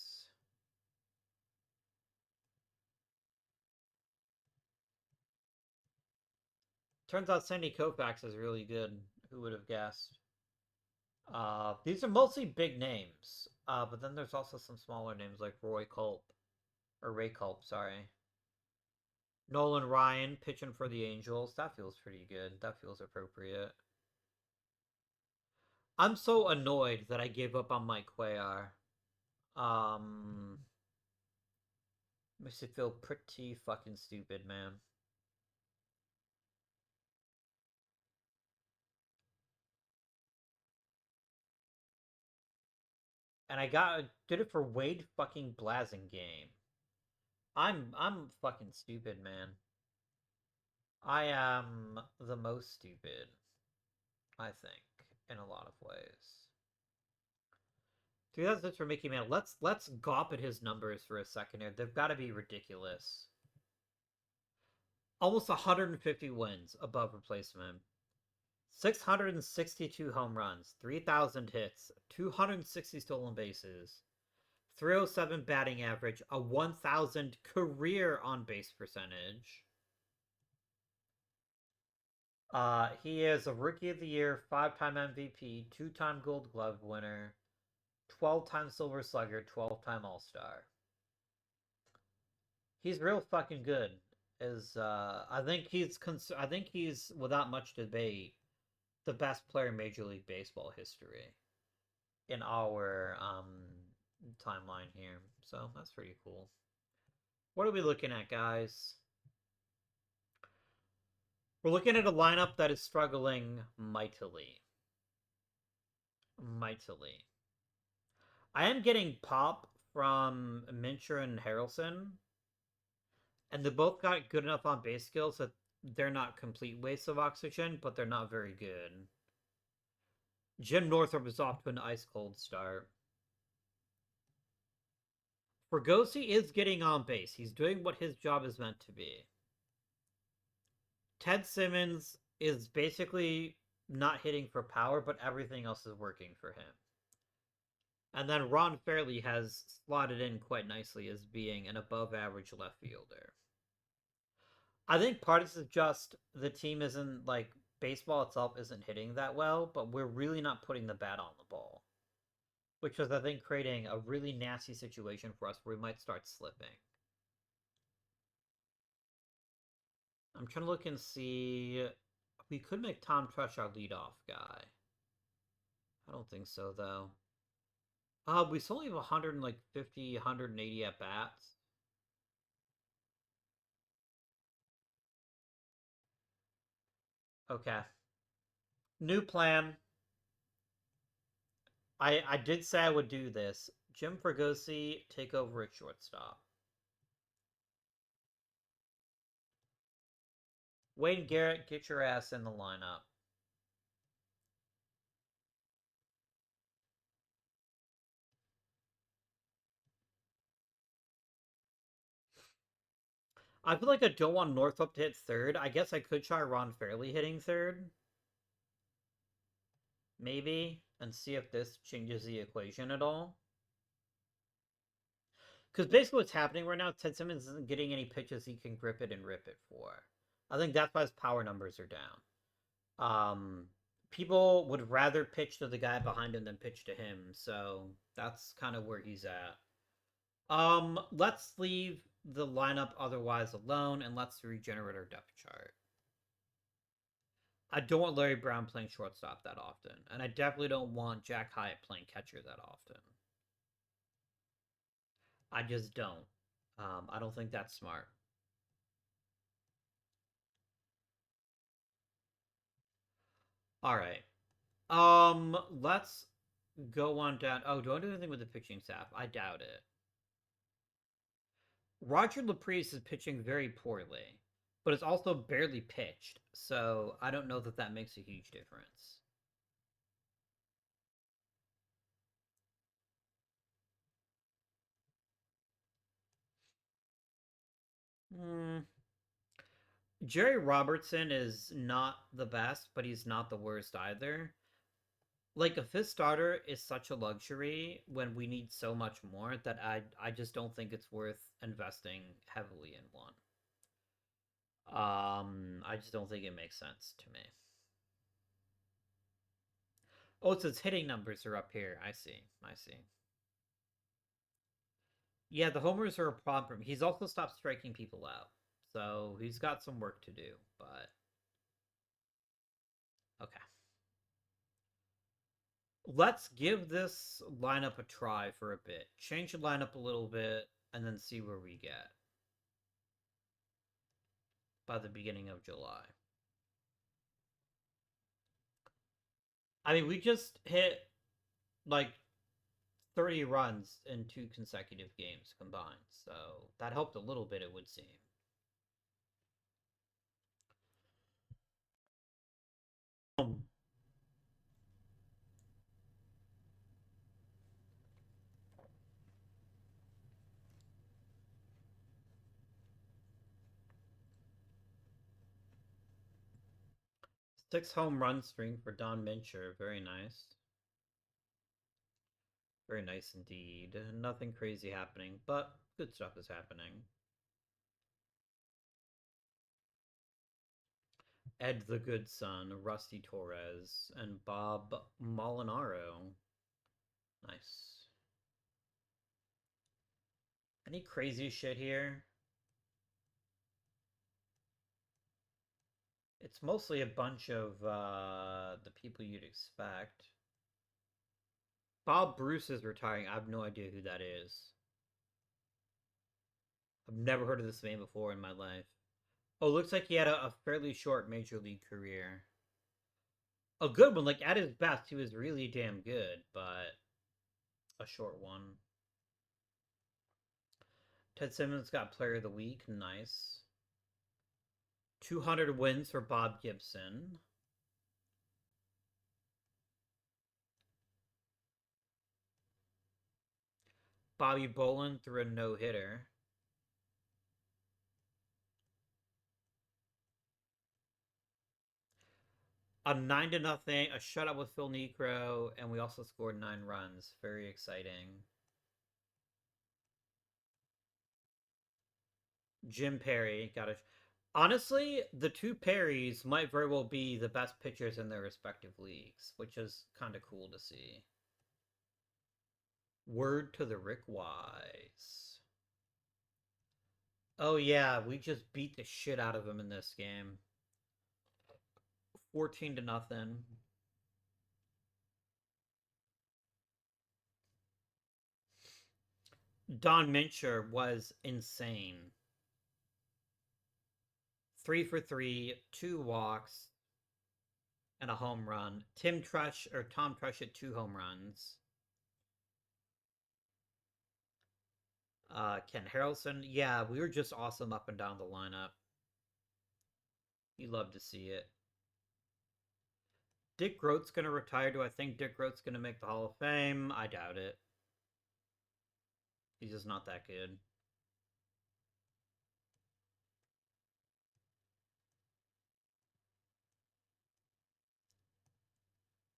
A: Turns out Sandy Koufax is really good. Who would have guessed? These are mostly big names. But then there's also some smaller names like Roy Culp. Or Ray Culp, sorry. Nolan Ryan pitching for the Angels. That feels pretty good. That feels appropriate. I'm so annoyed that I gave up on Mike Cuellar. Um, Makes it feel pretty fucking stupid, man. And I did it for Wade fucking Blasingame. I'm fucking stupid, man. I am the most stupid, I think, in a lot of ways. 3006 for Mickey Man. Let's gawp at his numbers for a second here. They've got to be ridiculous. Almost 150 wins above replacement. 662 home runs, 3,000 hits, 260 stolen bases, 307 batting average, a 1,000 career on base percentage. He is a Rookie of the Year, 5-time MVP, 2-time Gold Glove winner, 12-time Silver Slugger, 12-time All Star. He's real fucking good. I think he's without much debate the best player in Major League Baseball history in our timeline here. So that's pretty cool. What are we looking at, guys? We're looking at a lineup that is struggling mightily. Mightily. I am getting pop from Mincher and Harrelson, and they both got good enough on base skills that they're not complete wastes of oxygen, but they're not very good. Jim Northrup is off to an ice cold start. Fregosi is getting on base. He's doing what his job is meant to be. Ted Simmons is basically not hitting for power, but everything else is working for him. And then Ron Fairley has slotted in quite nicely as being an above average left fielder. I think part of this is just the team isn't like baseball itself isn't hitting that well, but we're really not putting the bat on the ball. Which is, I think, creating a really nasty situation for us where we might start slipping. I'm trying to look and see. We could make Tom Trush our leadoff guy. I don't think so, though. We still only have 150, 180 at bats. Okay. New plan. I did say I would do this. Jim Fregosi, take over at shortstop. Wayne Garrett, get your ass in the lineup. I feel like I don't want Northup to hit third. I guess I could try Ron Fairley hitting third. Maybe, and see if this changes the equation at all. Because basically what's happening right now, Ted Simmons isn't getting any pitches he can grip it and rip it for. I think that's why his power numbers are down. People would rather pitch to the guy behind him than pitch to him, so that's kind of where he's at. Let's leave the lineup otherwise alone, and let's regenerate our depth chart. I don't want Larry Brown playing shortstop that often, and I definitely don't want Jack Hyatt playing catcher that often. I just don't. I don't think that's smart. All right. Let's go on down. Oh, do I do anything with the pitching staff? I doubt it. Roger Laprise is pitching very poorly, but it's also barely pitched, so I don't know that that makes a huge difference. Hmm. Jerry Robertson is not the best, but he's not the worst either. Like a fifth starter is such a luxury when we need so much more that I just don't think it's worth investing heavily in one. I just don't think it makes sense to me. Oh, it's his hitting numbers are up here. I see. I see. Yeah, the homers are a problem. He's also stopped striking people out. So he's got some work to do, but okay. Let's give this lineup a try for a bit. Change the lineup a little bit and then see where we get. by the beginning of July. I mean, we just hit like 30 runs in 2 consecutive games combined, so that helped a little bit, it would seem. Six home run string for Don Mincher. Very nice. Very nice indeed. Nothing crazy happening, but good stuff is happening. Ed the Good Son, Rusty Torres, and Bob Molinaro. Nice. Any crazy shit here? It's mostly a bunch of the people you'd expect. Bob Bruce is retiring. I have no idea who that is. I've never heard of this name before in my life. Oh, looks like he had a fairly short major league career. A good one, like at his best, he was really damn good, but a short one. Ted Simmons got Player of the Week. Nice. 200 wins for Bob Gibson. Bobby Bolin threw a no-hitter. A 9-0, a shutout with Phil Niekro, and we also scored 9 runs. Very exciting. Jim Perry got a. Honestly, the two Perrys might very well be the best pitchers in their respective leagues, which is kind of cool to see. Word to the Rick Wise. Oh yeah, we just beat the shit out of him in this game. 14-0. Don Mincher was insane. 3 for 3, 2 walks, and a home run. Tom Trush hit 2 home runs. Ken Harrelson, yeah, we were just awesome up and down the lineup. You love to see it. Dick Groat's gonna retire. Do I think Dick Groat's gonna make the Hall of Fame? I doubt it. He's just not that good.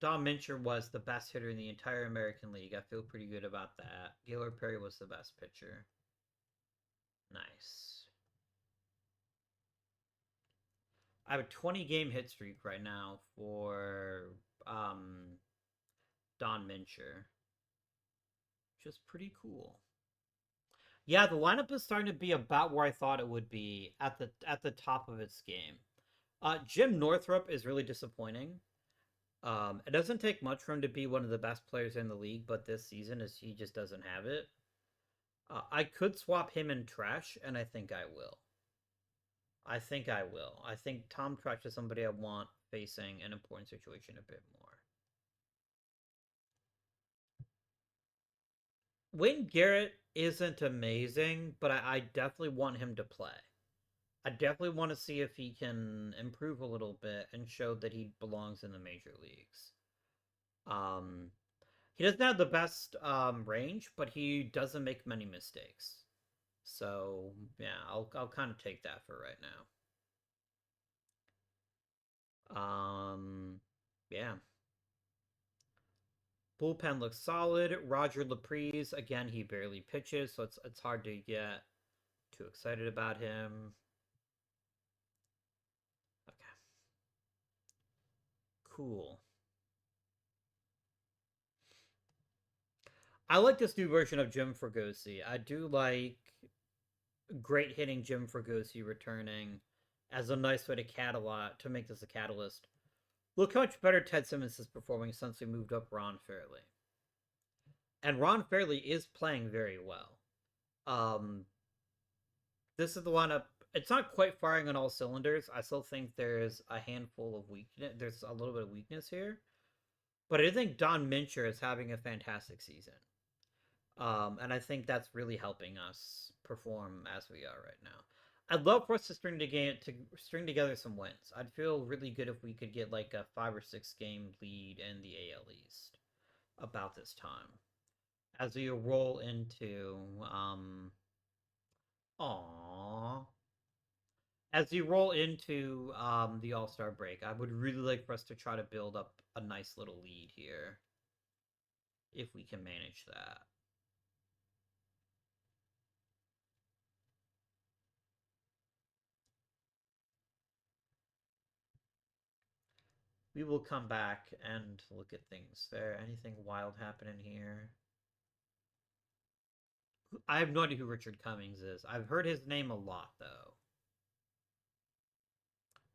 A: Don Mincher was the best hitter in the entire American League. I feel pretty good about that. Gaylord Perry was the best pitcher. Nice. I have a 20-game hit streak right now for Don Mincher, which is pretty cool. Yeah, the lineup is starting to be about where I thought it would be at the top of its game. Jim Northrup is really disappointing. It doesn't take much for him to be one of the best players in the league, but this season is he just doesn't have it. I could swap him and Trash, and I think I will. I think I will. I think Tom Trash is somebody I want facing an important situation a bit more. Wayne Garrett isn't amazing, but I definitely want him to play. I definitely want to see if he can improve a little bit and show that he belongs in the major leagues. He doesn't have the best range, but he doesn't make many mistakes. So yeah, I'll kind of take that for right now. Yeah. Bullpen looks solid. Roger Laprise, again, he barely pitches, so it's hard to get too excited about him. Okay. Cool. I like this new version of Jim Fregosi. I do like great hitting Jim Fregosi returning as a nice way to make this a catalyst. Look how much better Ted Simmons is performing since we moved up Ron Fairly. And Ron Fairly is playing very well. This is the lineup It's not quite firing on all cylinders. I still think there's a handful of weakness. There's a little bit of weakness here, but I think Don Mincher is having a fantastic season. And I think that's really helping us perform as we are right now. I'd love for us to string together some wins. I'd feel really good if we could get like a 5 or 6 game lead in the AL East about this time as we roll into aw as you roll into the All Star break. I would really like for us to try to build up a nice little lead here if we can manage that. We will come back and look at things. There anything wild happening here? I have no idea who Richard Cummings is. I've heard his name a lot though.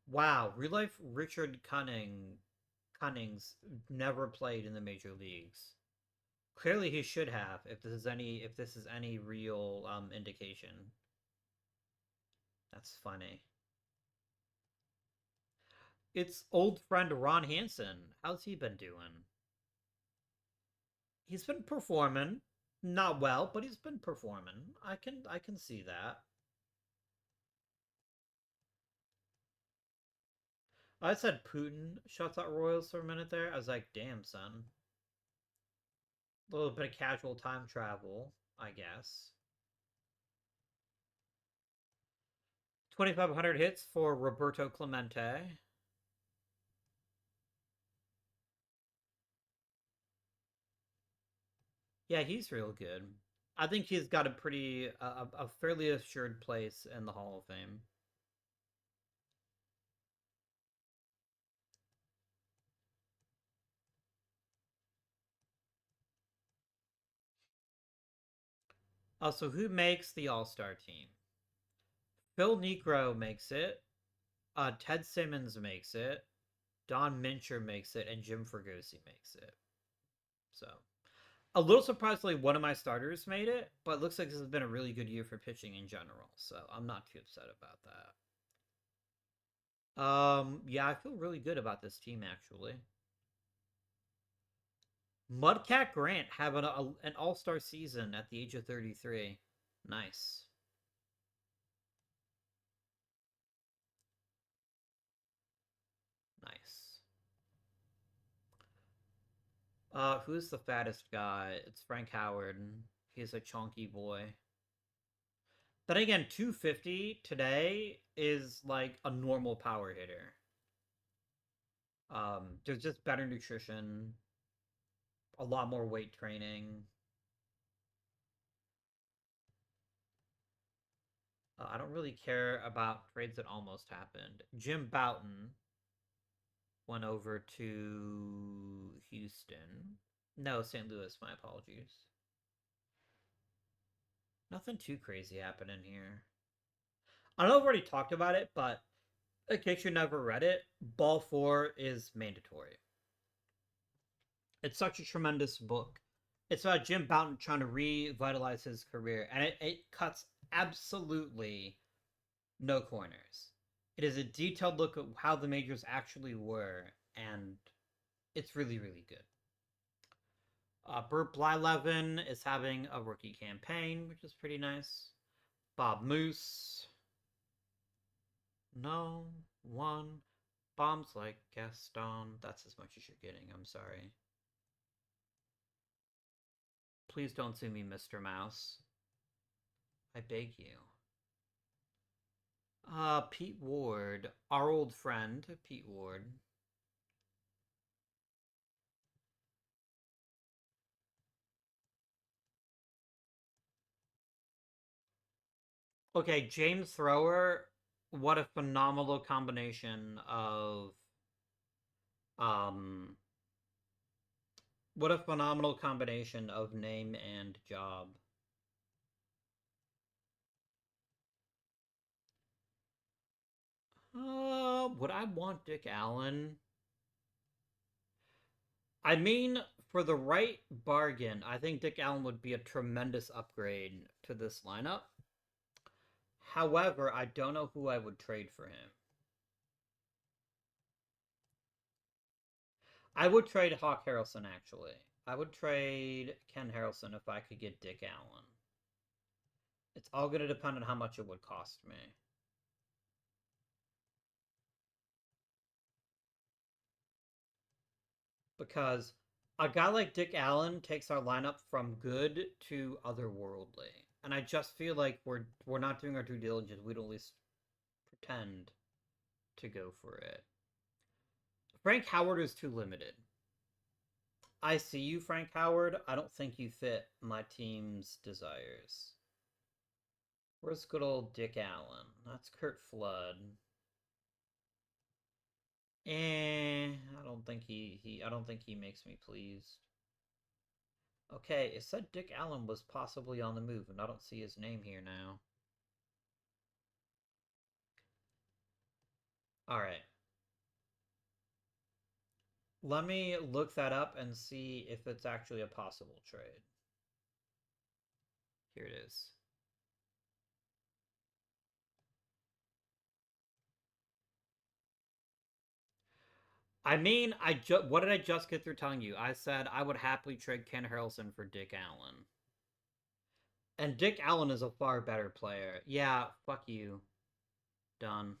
A: Wow, real life Richard Cummings never played in the major leagues. Clearly he should have if this is any real indication. That's funny. It's old friend Ron Hansen. How's he been doing? He's been performing. Not well, but he's been performing. I can see that. I said Putin shuts out Royals for a minute there. I was like, damn, son. A little bit of casual time travel, I guess. 2,500 hits for Roberto Clemente. Yeah, he's real good. I think he's got a fairly assured place in the Hall of Fame. Also, who makes the All Star team? Phil Niekro makes it. Ted Simmons makes it. Don Mincher makes it, and Jim Fregosi makes it. So a little surprisingly, one of my starters made it, but it looks like this has been a really good year for pitching in general. So I'm not too upset about that. Yeah, I feel really good about this team actually. Mudcat Grant having an All Star season at the age of 33. Nice, nice. Who's the fattest guy? It's Frank Howard. He's a chunky boy. But again, 250 today is like a normal power hitter. There's just better nutrition, a lot more weight training. I don't really care about trades that almost happened. Jim Bouton went over to Houston. No, St. Louis. My apologies. Nothing too crazy happening here. I know I've already talked about it, but in case you never read it, Ball 4 is mandatory. It's such a tremendous book. It's about Jim Bouton trying to revitalize his career, and it cuts absolutely no corners. It is a detailed look at how the majors actually were, and it's really, really good. Burt Blyleven is having a rookie campaign, which is pretty nice. Bob Moose. No one bombs like Gaston. That's as much as you're getting. I'm sorry. Please don't sue me, Mr. Mouse. I beg you. Pete Ward, our old friend, Pete Ward. Okay, James Thrower, what a phenomenal combination of um what a phenomenal combination of name and job. Would I want Dick Allen? I mean, for the right bargain, I think Dick Allen would be a tremendous upgrade to this lineup. However, I don't know who I would trade for him. I would trade Hawk Harrelson, actually. I would trade Ken Harrelson if I could get Dick Allen. It's all going to depend on how much it would cost me. Because a guy like Dick Allen takes our lineup from good to otherworldly. And I just feel like we're not doing our due diligence. We'd at least pretend to go for it. Frank Howard is too limited. I see you, Frank Howard. I don't think you fit my team's desires. Where's good old Dick Allen? That's Kurt Flood. I don't think I don't think he makes me pleased. Okay, it said Dick Allen was possibly on the move, and I don't see his name here now. Alright. Let me look that up and see if it's actually a possible trade. Here it is. I mean, what did I just get through telling you? I said I would happily trade Ken Harrelson for Dick Allen. And Dick Allen is a far better player. Yeah, fuck you. Done.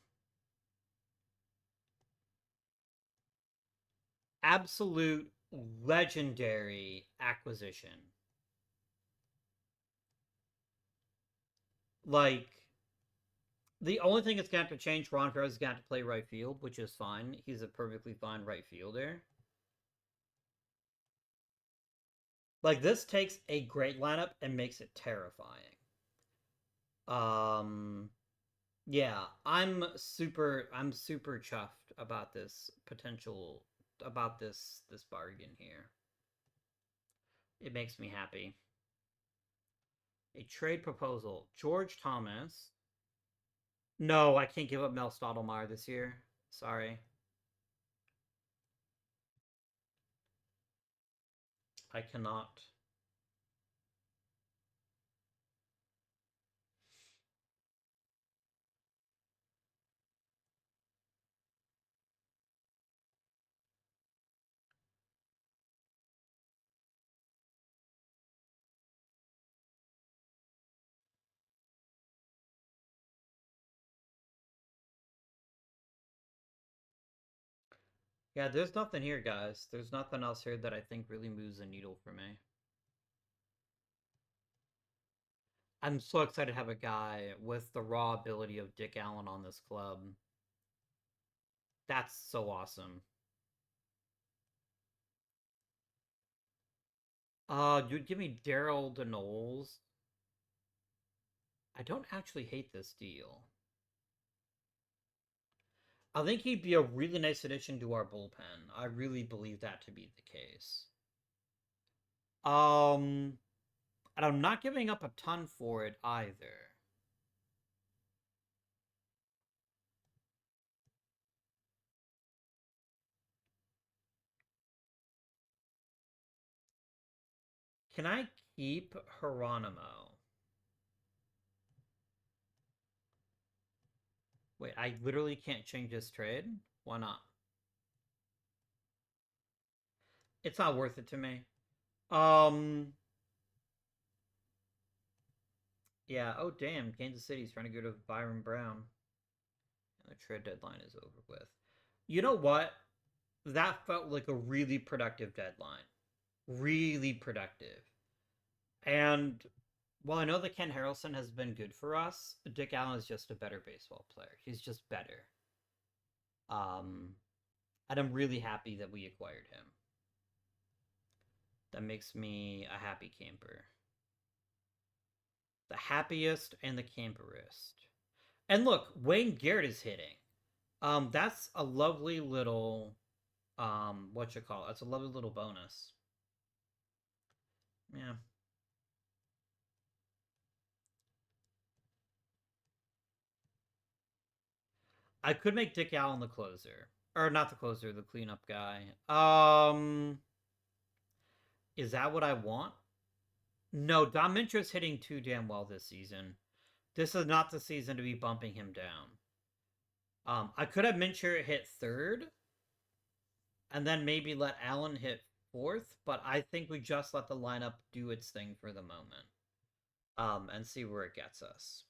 A: Absolute legendary acquisition. Like, the only thing that's going to have to change, Ron Rivera is going to have to play right field, which is fine. He's a perfectly fine right fielder. Like, this takes a great lineup and makes it terrifying. Yeah, I'm super chuffed about this potential, about this bargain here. It makes me happy. A trade proposal. George Thomas. No, I can't give up Mel Stottlemyre this year. Sorry. I cannot. Yeah, there's nothing here, guys. There's nothing else here that I think really moves the needle for me. I'm so excited to have a guy with the raw ability of Dick Allen on this club. That's so awesome. You'd give me Daryl DeNoles. I don't actually hate this deal. I think he'd be a really nice addition to our bullpen. I really believe that to be the case. And I'm not giving up a ton for it either. Can I keep Geronimo? Wait, I literally can't change this trade? Why not? It's not worth it to me. Um, yeah. Oh, damn. Kansas City's trying to go to Byron Brown. And the trade deadline is over with. You know what? That felt like a really productive deadline. Really productive. And while I know that Ken Harrelson has been good for us, Dick Allen is just a better baseball player. He's just better. Um, and I'm really happy that we acquired him. That makes me a happy camper. The happiest and the camperist. And look, Wayne Garrett is hitting. That's a lovely little what you call it? That's a lovely little bonus. Yeah. I could make Dick Allen the closer. Or not the closer, the cleanup guy. Is that what I want? No, Dom Mintra's hitting too damn well this season. This is not the season to be bumping him down. I could have Mincher hit third, and then maybe let Allen hit fourth, but I think we just let the lineup do its thing for the moment, and see where it gets us.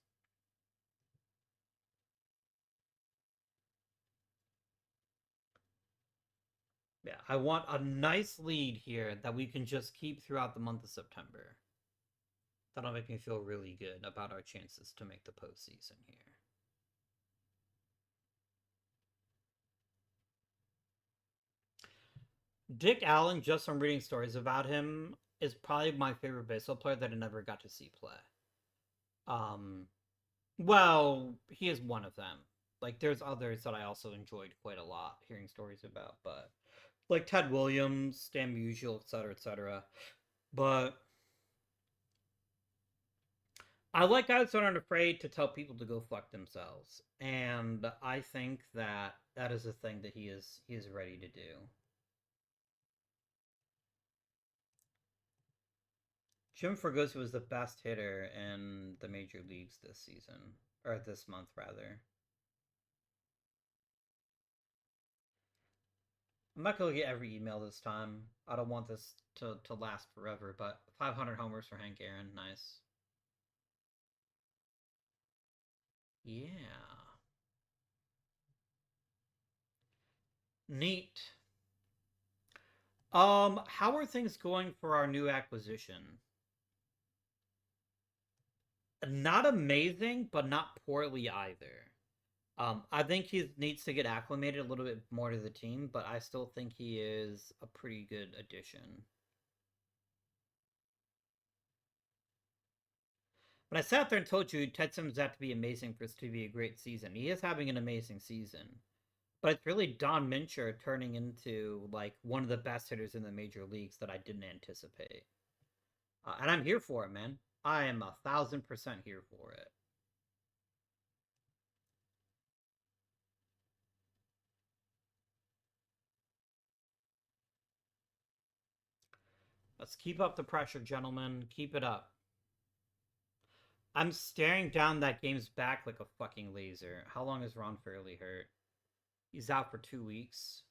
A: Yeah, I want a nice lead here that we can just keep throughout the month of September. That'll make me feel really good about our chances to make the postseason here. Dick Allen, just from reading stories about him, is probably my favorite baseball player that I never got to see play. Um, well, he is one of them. Like, there's others that I also enjoyed quite a lot hearing stories about, but like Ted Williams, Stan Musial, etc., etc. But I like guys that aren't afraid to tell people to go fuck themselves, and I think that that is a thing that he is ready to do. Jim Fregosi was the best hitter in the major leagues this season, or this month rather. I'm not gonna get every email this time. I don't want this to last forever, but 500 homers for Hank Aaron, nice. Yeah, neat. How are things going for our new acquisition? Not amazing, but not poorly either. I think he needs to get acclimated a little bit more to the team, but I still think he is a pretty good addition. When I sat there and told you Ted Simmons had to be amazing for this to be a great season, he is having an amazing season. But it's really Don Mincher turning into like one of the best hitters in the major leagues that I didn't anticipate. And I'm here for it, man. I am 1,000% here for it. Let's keep up the pressure, gentlemen. Keep it up. I'm staring down that game's back like a fucking laser. How long is Ron Fairley hurt? He's out for 2 weeks.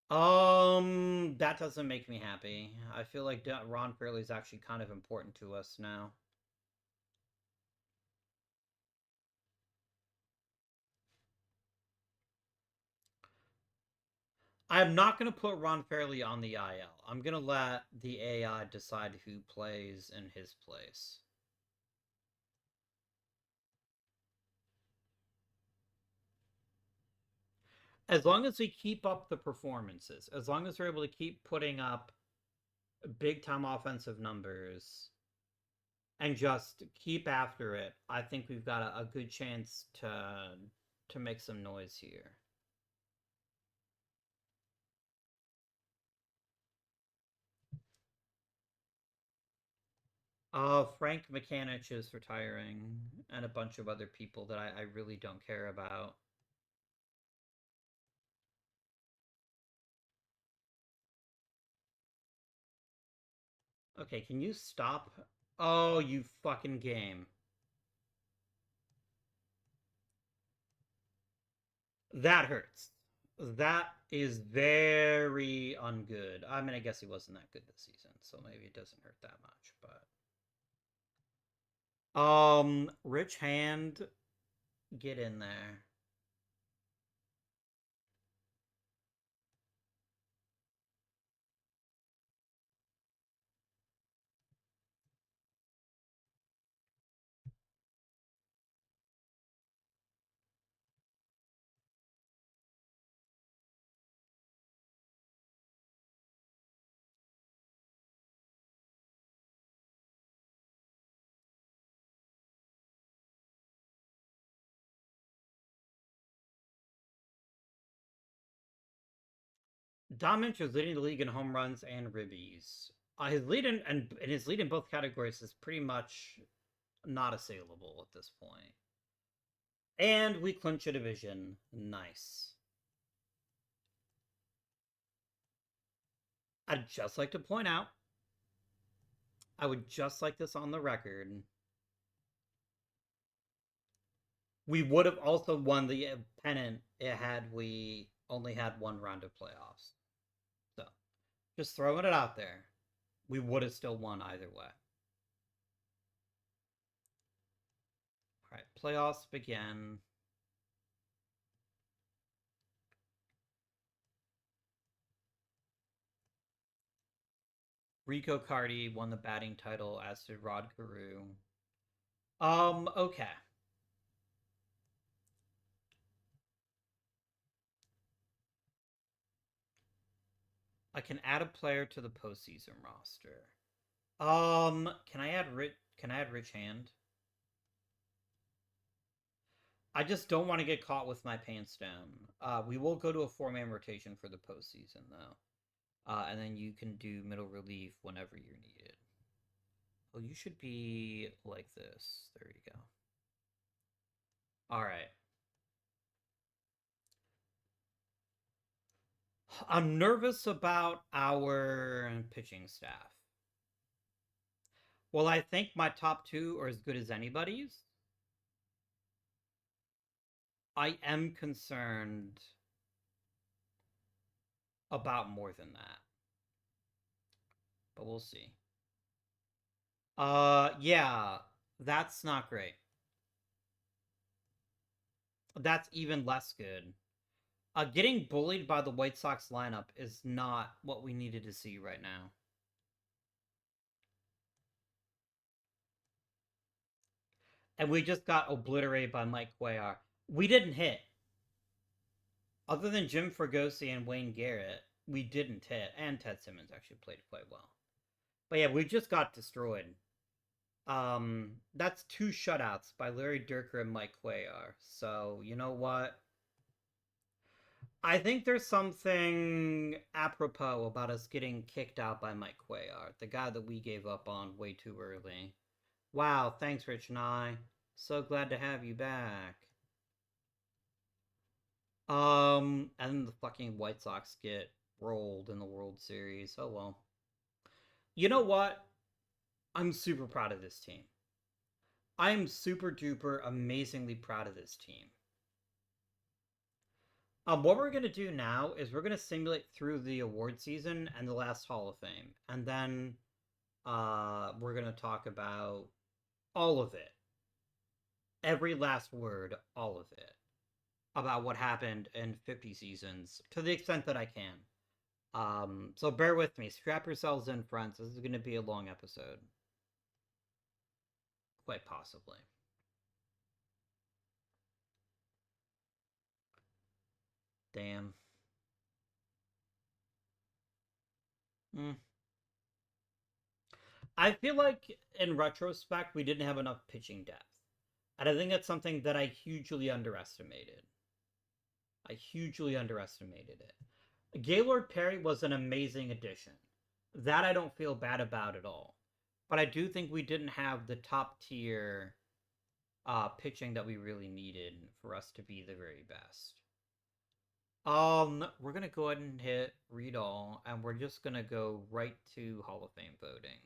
A: That doesn't make me happy. I feel like Ron Fairley's actually kind of important to us now. I'm not going to put Ron Fairley on the IL. I'm going to let the AI decide who plays in his place. As long as we keep up the performances, as long as we're able to keep putting up big time offensive numbers and just keep after it, I think we've got a good chance to make some noise here. Frank Mechanic is retiring, and a bunch of other people that I really don't care about. Okay, can you stop? Oh, you fucking game. That hurts. That is very ungood. I mean, I guess he wasn't that good this season, so maybe it doesn't hurt that much, but Rich Hand, get in there. Dominic is leading the league in home runs and ribbies. His lead and his lead in both categories is pretty much not assailable at this point. And we clinch a division. Nice. I'd just like to point out I would just like this on the record. We would have also won the pennant had we only had one round of playoffs. So, just throwing it out there. We would have still won either way. All right, playoffs begin. Rico Cardi won the batting title, as did Rod Carew. Okay. I can add a player to the postseason roster. Can I add Rich Hand? I just don't want to get caught with my pants down. We will go to a 4-man rotation for the postseason though. And then you can do middle relief whenever you're needed. Oh, you should be like this. There you go. All right. I'm nervous about our pitching staff. Well, I think my top two are as good as anybody's. I am concerned about more than that. But we'll see. Yeah, that's not great. That's even less good. Getting bullied by the White Sox lineup is not what we needed to see right now. And we just got obliterated by Mike Cuellar. We didn't hit. Other than Jim Fregosi and Wayne Garrett, we didn't hit. And Ted Simmons actually played quite well. But yeah, we just got destroyed. That's 2 shutouts by Larry Dierker and Mike Cuellar. So, you know what? I think there's something apropos about us getting kicked out by Mike Cuellar, the guy that we gave up on way too early. Wow, thanks, Rich and I. So glad to have you back. And the fucking White Sox get rolled in the World Series. Oh well. You know what? I'm super proud of this team. I'm super duper amazingly proud of this team. What we're gonna do now is we're gonna simulate through the award season and the last Hall of Fame, and then we're gonna talk about all of it, every last word, all of it, about what happened in 50 seasons to the extent that I can. So bear with me. Strap yourselves in, friends. This is gonna be a long episode, quite possibly. Damn. Mm. I feel like in retrospect we didn't have enough pitching depth. And I think that's something that I hugely underestimated. I hugely underestimated it. Gaylord Perry was an amazing addition. That I don't feel bad about at all. But I do think we didn't have the top tier pitching that we really needed for us to be the very best. We're gonna go ahead and hit read all, and we're just gonna go right to Hall of Fame voting.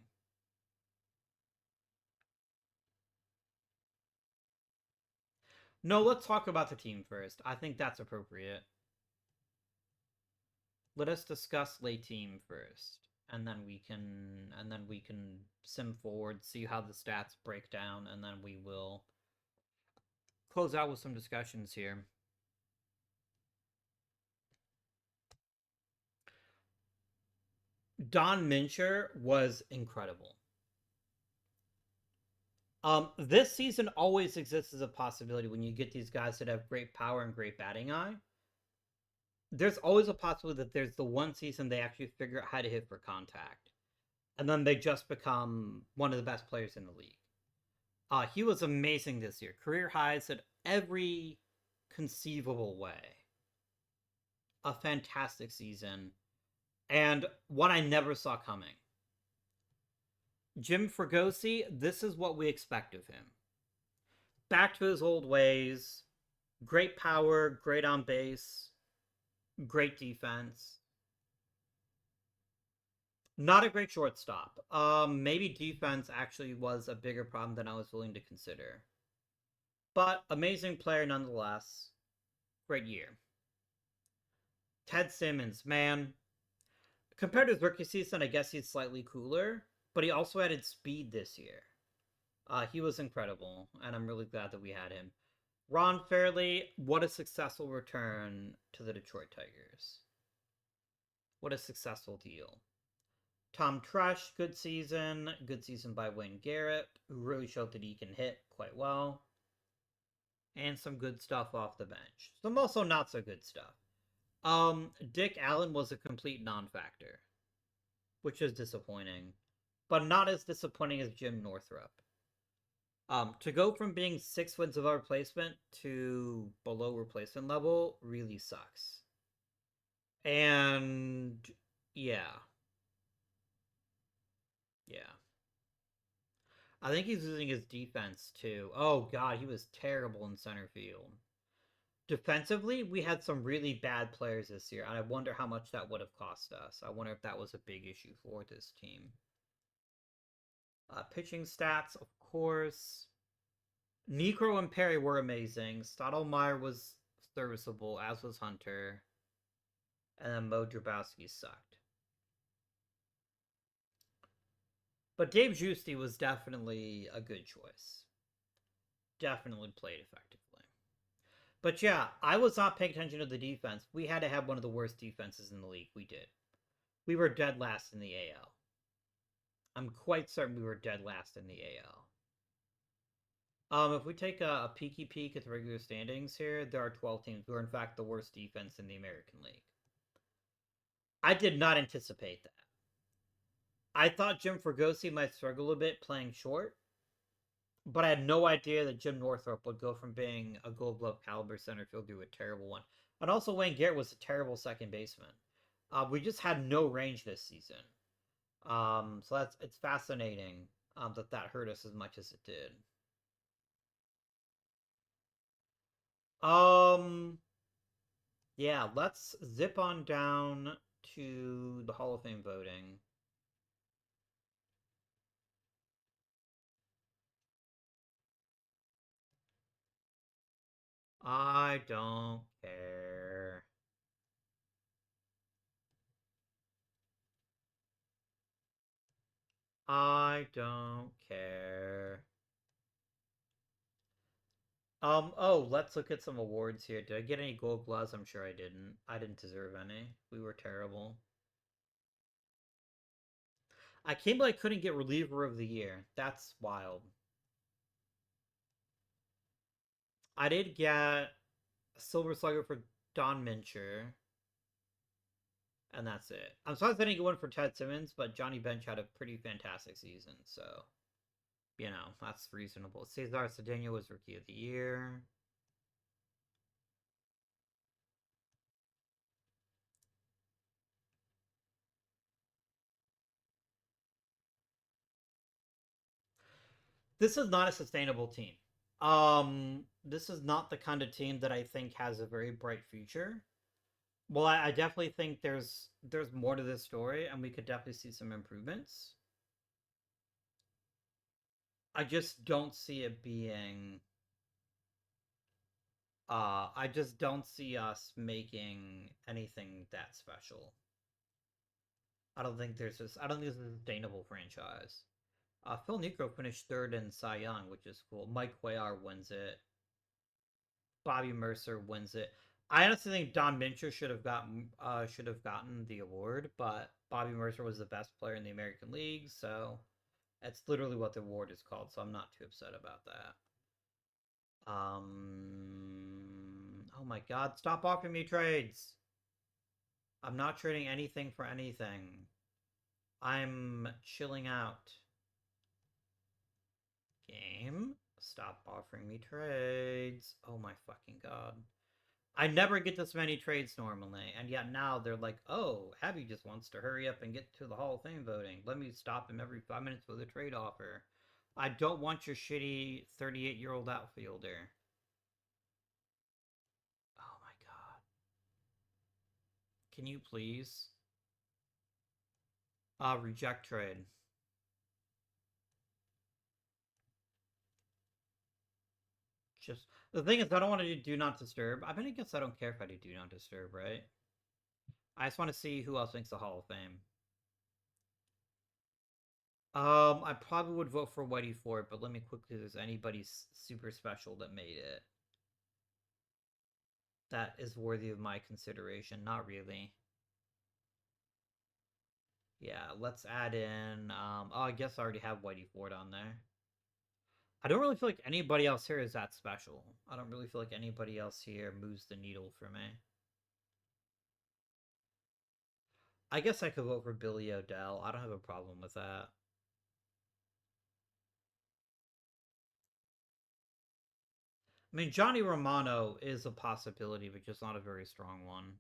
A: No, let's talk about the team first. I think that's appropriate. Let us discuss late team first, and then we can sim forward, see how the stats break down, and then we will close out with some discussions here. Don Mincher was incredible. This season always exists as a possibility when you get these guys that have great power and great batting eye. There's always a possibility that there's the one season they actually figure out how to hit for contact, and then they just become one of the best players in the league. He was amazing this year. Career highs at every conceivable way. A fantastic season, and one I never saw coming. Jim Fregosi, this is what we expect of him. Back to his old ways. Great power, great on base, great defense. Not a great shortstop. Maybe defense actually was a bigger problem than I was willing to consider. But amazing player nonetheless. Great year. Ted Simmons, man. Compared to his rookie season, I guess he's slightly cooler, but he also added speed this year. He was incredible, and I'm really glad that we had him. Ron Fairley, what a successful return to the Detroit Tigers. What a successful deal. Tom Trush, good season. Good season by Wayne Garrett, who really showed that he can hit quite well. And some good stuff off the bench. Some also not so good stuff. Dick Allen was a complete non-factor, which is disappointing, but not as disappointing as Jim Northrup. To go from being 6 wins above replacement to below replacement level really sucks. And yeah, yeah. I think he's losing his defense too. Oh god, he was terrible in center field. Defensively, we had some really bad players this year, and I wonder how much that would have cost us. I wonder if that was a big issue for this team. Pitching stats, of course. Necro and Perry were amazing. Stottlemyre was serviceable, as was Hunter. And then Mo Drabowski sucked. But Dave Giusti was definitely a good choice. Definitely played effectively. But yeah, I was not paying attention to the defense. We had to have one of the worst defenses in the league. We did. We were dead last in the AL. I'm quite certain we were dead last in the AL. If we take a peeky peek at the regular standings here, there are 12 teams who are in fact the worst defense in the American League. I did not anticipate that. I thought Jim Fregosi might struggle a bit playing short, but I had no idea that Jim Northrup would go from being a Gold Glove caliber center fielder to a terrible one. And also Wayne Garrett was a terrible second baseman. We just had no range this season. So it's fascinating that hurt us as much as it did. Um, yeah, let's zip on down to the Hall of Fame voting. I don't care. I don't care. Oh, let's look at some awards here. Did I get any gold gloves? I'm sure I didn't. I didn't deserve any. We were terrible. I can't believe I couldn't get reliever of the year. That's wild. I did get a silver slugger for Don Mincher, and that's it. I'm surprised I didn't get one for Ted Simmons, but Johnny Bench had a pretty fantastic season, so that's reasonable. Cesar Cedeno was rookie of the year. This is not a sustainable team. This is not the kind of team that I think has a very bright future. Well, I definitely think there's more to this story, and we could definitely see some improvements. I just don't see it being. I just don't see us making anything that special. I don't think there's this. I don't think it's a sustainable franchise. Phil Necro finished third in Cy Young, which is cool. Mike Cuellar wins it. Bobby Mercer wins it. I honestly think Don Mincher should have gotten the award, but Bobby Mercer was the best player in the American League, so that's literally what the award is called. So I'm not too upset about that. Oh my God! Stop offering me trades. I'm not trading anything for anything. I'm chilling out. Game. Stop offering me trades. Oh my fucking God. I never get this many trades normally, and yet now they're like, oh, Abby just wants to hurry up and get to the Hall of Fame voting. Let me stop him every 5 minutes with a trade offer. I don't want your shitty 38-year-old outfielder. Oh my God. Can you please? Reject trade. Just the thing is, I don't want to do not disturb. I mean, I guess I don't care if I do not disturb, right? I just want to see who else makes the Hall of Fame. I probably would vote for Whitey for it, but let me quickly. There's anybody super special that made it that is worthy of my consideration? Not really. Yeah, let's add in. Oh, I guess I already have Whitey Ford on there. I don't really feel like anybody else here is that special. I don't really feel like anybody else here moves the needle for me. I guess I could vote for Billy O'Dell. I don't have a problem with that. I mean, Johnny Romano is a possibility, but just not a very strong one.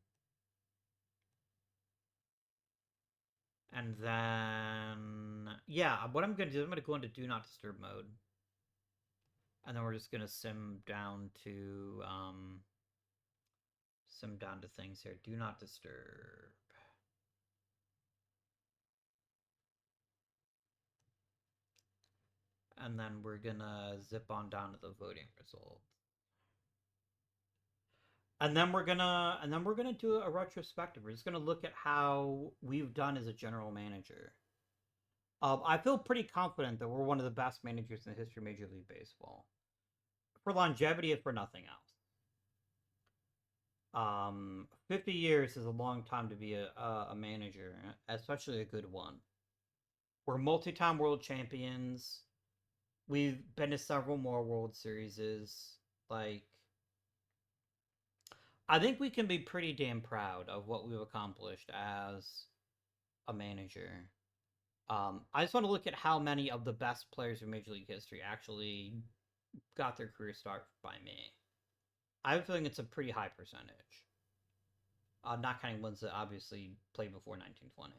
A: And then, yeah, what I'm going to do, I'm going to go into Do Not Disturb mode. And then we're just going to sim down to things here. Do Not Disturb. And then we're going to zip on down to the voting results. And then we're gonna do a retrospective. We're just gonna look at how we've done as a general manager. I feel pretty confident that we're one of the best managers in the history of Major League Baseball. For longevity, if for nothing else. 50 years is a long time to be a manager, especially a good one. We're multi-time world champions. We've been to several more World Series. Like, I think we can be pretty damn proud of what we've accomplished as a manager. I just want to look at how many of the best players in Major League history actually got their career start by me. I have a feeling it's a pretty high percentage. Not counting ones that obviously played before 1920.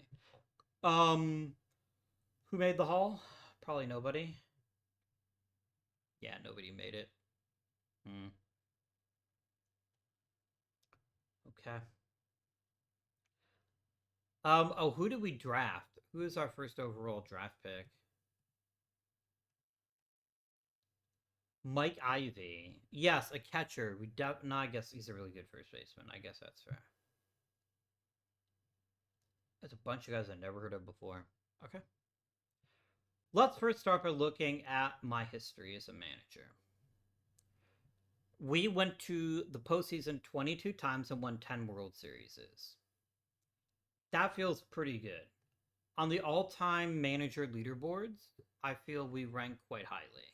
A: Um, who made the Hall? Probably nobody. Yeah, nobody made it. Hmm. Okay. Oh, who did we draft? Who is our first overall draft pick? Mike Ivy. Yes, a catcher. No, I guess he's a really good first baseman. I guess that's fair. There's a bunch of guys I never heard of before. Okay. Let's first start by looking at my history as a manager. We went to the postseason 22 times and won 10 World Series. That feels pretty good. On the all time manager leaderboards, I feel we rank quite highly.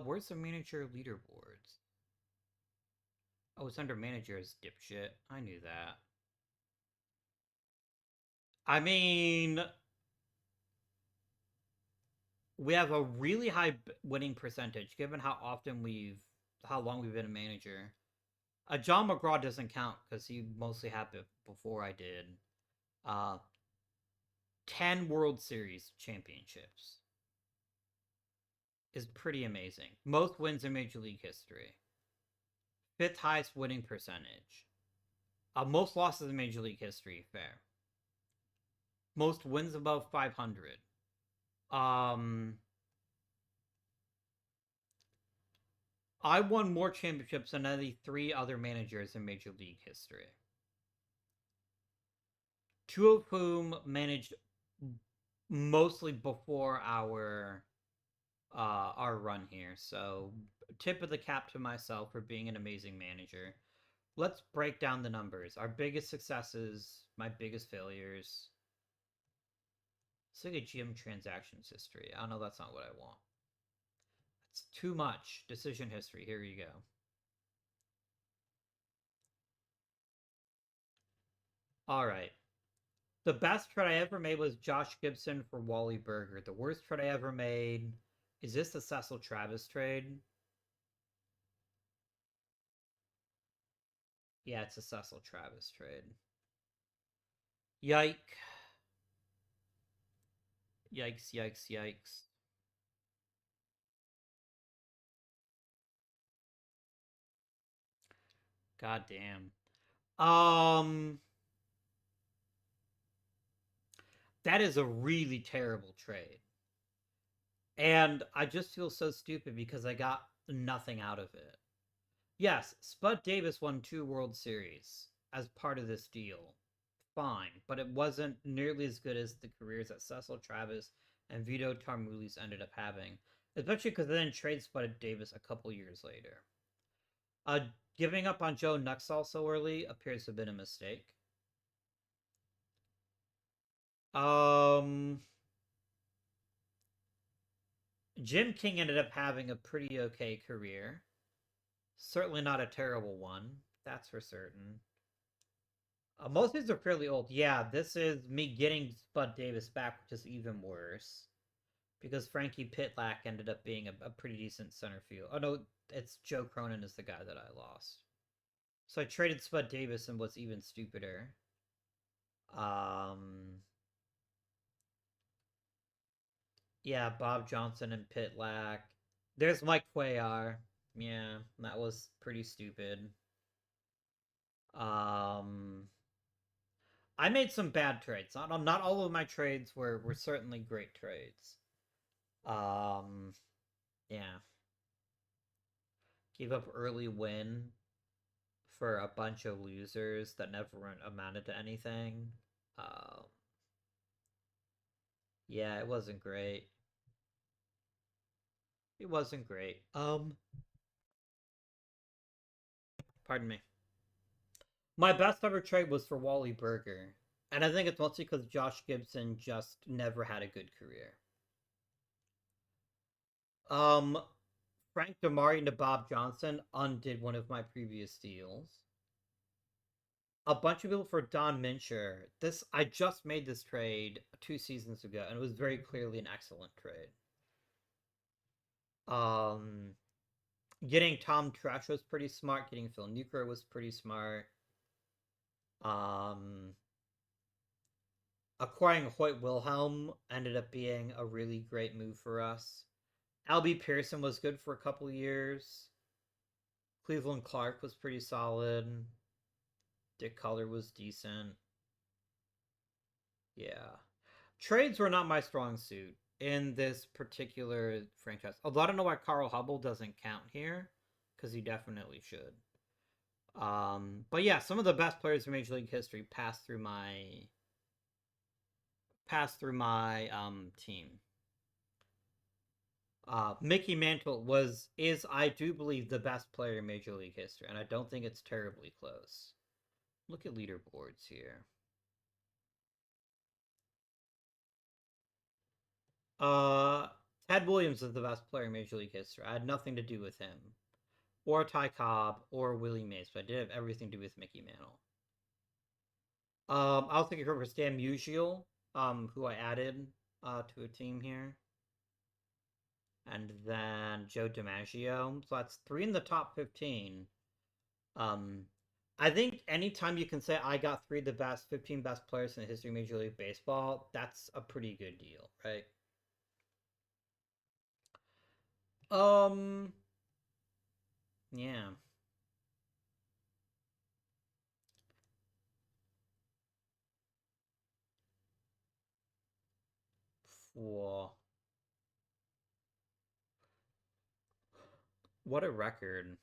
A: Where's the manager leaderboards? Oh, it's under managers, dipshit. I knew that. I mean, we have a really high winning percentage given how long we've been a manager. John McGraw doesn't count because he mostly happened before I did. Uh, 10 World Series championships is pretty amazing. Most wins in Major League history. Fifth highest winning percentage. Most losses in Major League history. Fair. Most wins above 500. Um, I won more championships than any three other managers in Major League history. Two of whom managed mostly before our run here. So tip of the cap to myself for being an amazing manager. Let's break down the numbers. Our biggest successes, my biggest failures. Let's look at GM transactions history. Oh no, that's not what I want. It's too much. Decision history. Here you go. All right. The best trade I ever made was Josh Gibson for Wally Burger. The worst trade I ever made is this the Cecil Travis trade? Yeah, it's a Cecil Travis trade. Yike. Yikes, yikes, yikes. God damn. Um That is a really terrible trade. And I just feel so stupid because I got nothing out of it. Yes, Spud Davis won 2 World Series as part of this deal. Fine, but it wasn't nearly as good as the careers that Cecil Travis and Vito Tarmulis ended up having, especially because they then trade Spud Davis a couple years later. Uh, Giving up on Joe Nuxall so early appears to have been a mistake. Um, Jim King ended up having a pretty okay career. Certainly not a terrible one, that's for certain. Most of these are fairly old. Yeah, this is me getting Spud Davis back, which is even worse. Because Frankie Pitlack ended up being a pretty decent center field. Oh, no, it's Joe Cronin is the guy that I lost. So I traded Spud Davis and what's even stupider. Um, yeah, Bob Johnson and Pitlack. There's Mike Cuellar. Yeah, that was pretty stupid. Um, I made some bad trades. Not all of my trades were certainly great trades. Um, yeah, gave up early win for a bunch of losers that never amounted to anything. Um, yeah, it wasn't great. It wasn't great. Pardon me. My best ever trade was for Wally Berger, and I think it's mostly because Josh Gibson just never had a good career. Um, Frank DeMari into Bob Johnson undid one of my previous deals. A bunch of people for Don Mincher. This I just made this trade 2 seasons ago, and it was very clearly an excellent trade. Um, Getting Tom Tresh was pretty smart. Getting Phil Neuker was pretty smart. Um, Acquiring Hoyt Wilhelm ended up being a really great move for us. Albie Pearson was good for a couple years. Cleveland Clark was pretty solid. Dick Color was decent. Yeah. Trades were not my strong suit in this particular franchise. Although I don't know why Carl Hubble doesn't count here, because he definitely should. But yeah, some of the best players in Major League history passed through my team. Mickey Mantle is I do believe the best player in Major League history, and I don't think it's terribly close. Look at leaderboards here. Uh, Ted Williams is the best player in Major League history. I had nothing to do with him, or Ty Cobb, or Willie Mays, but I did have everything to do with Mickey Mantle. I was thinking for Stan Musial, who I added to a team here, and then Joe DiMaggio. So that's 3 in the top 15. Um, I think anytime you can say I got 3 of the 15 best players in the history of Major League Baseball, that's a pretty good deal, right? Um, yeah. Whoa. What a record.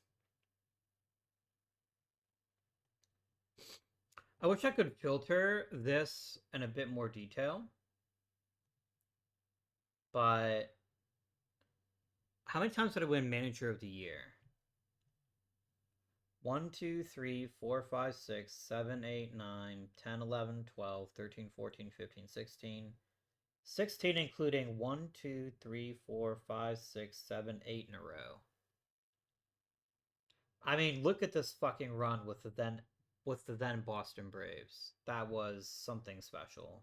A: I wish I could filter this in a bit more detail, but how many times did I win Manager of the Year? 1, 2, 3, 4, 5, 6, 7, 8, 9, 10, 11, 12, 13, 14, 15, 16. 16 including 1, 2, 3, 4, 5, 6, 7, 8 in a row. I mean, look at this fucking run with the then Boston Braves. That was something special.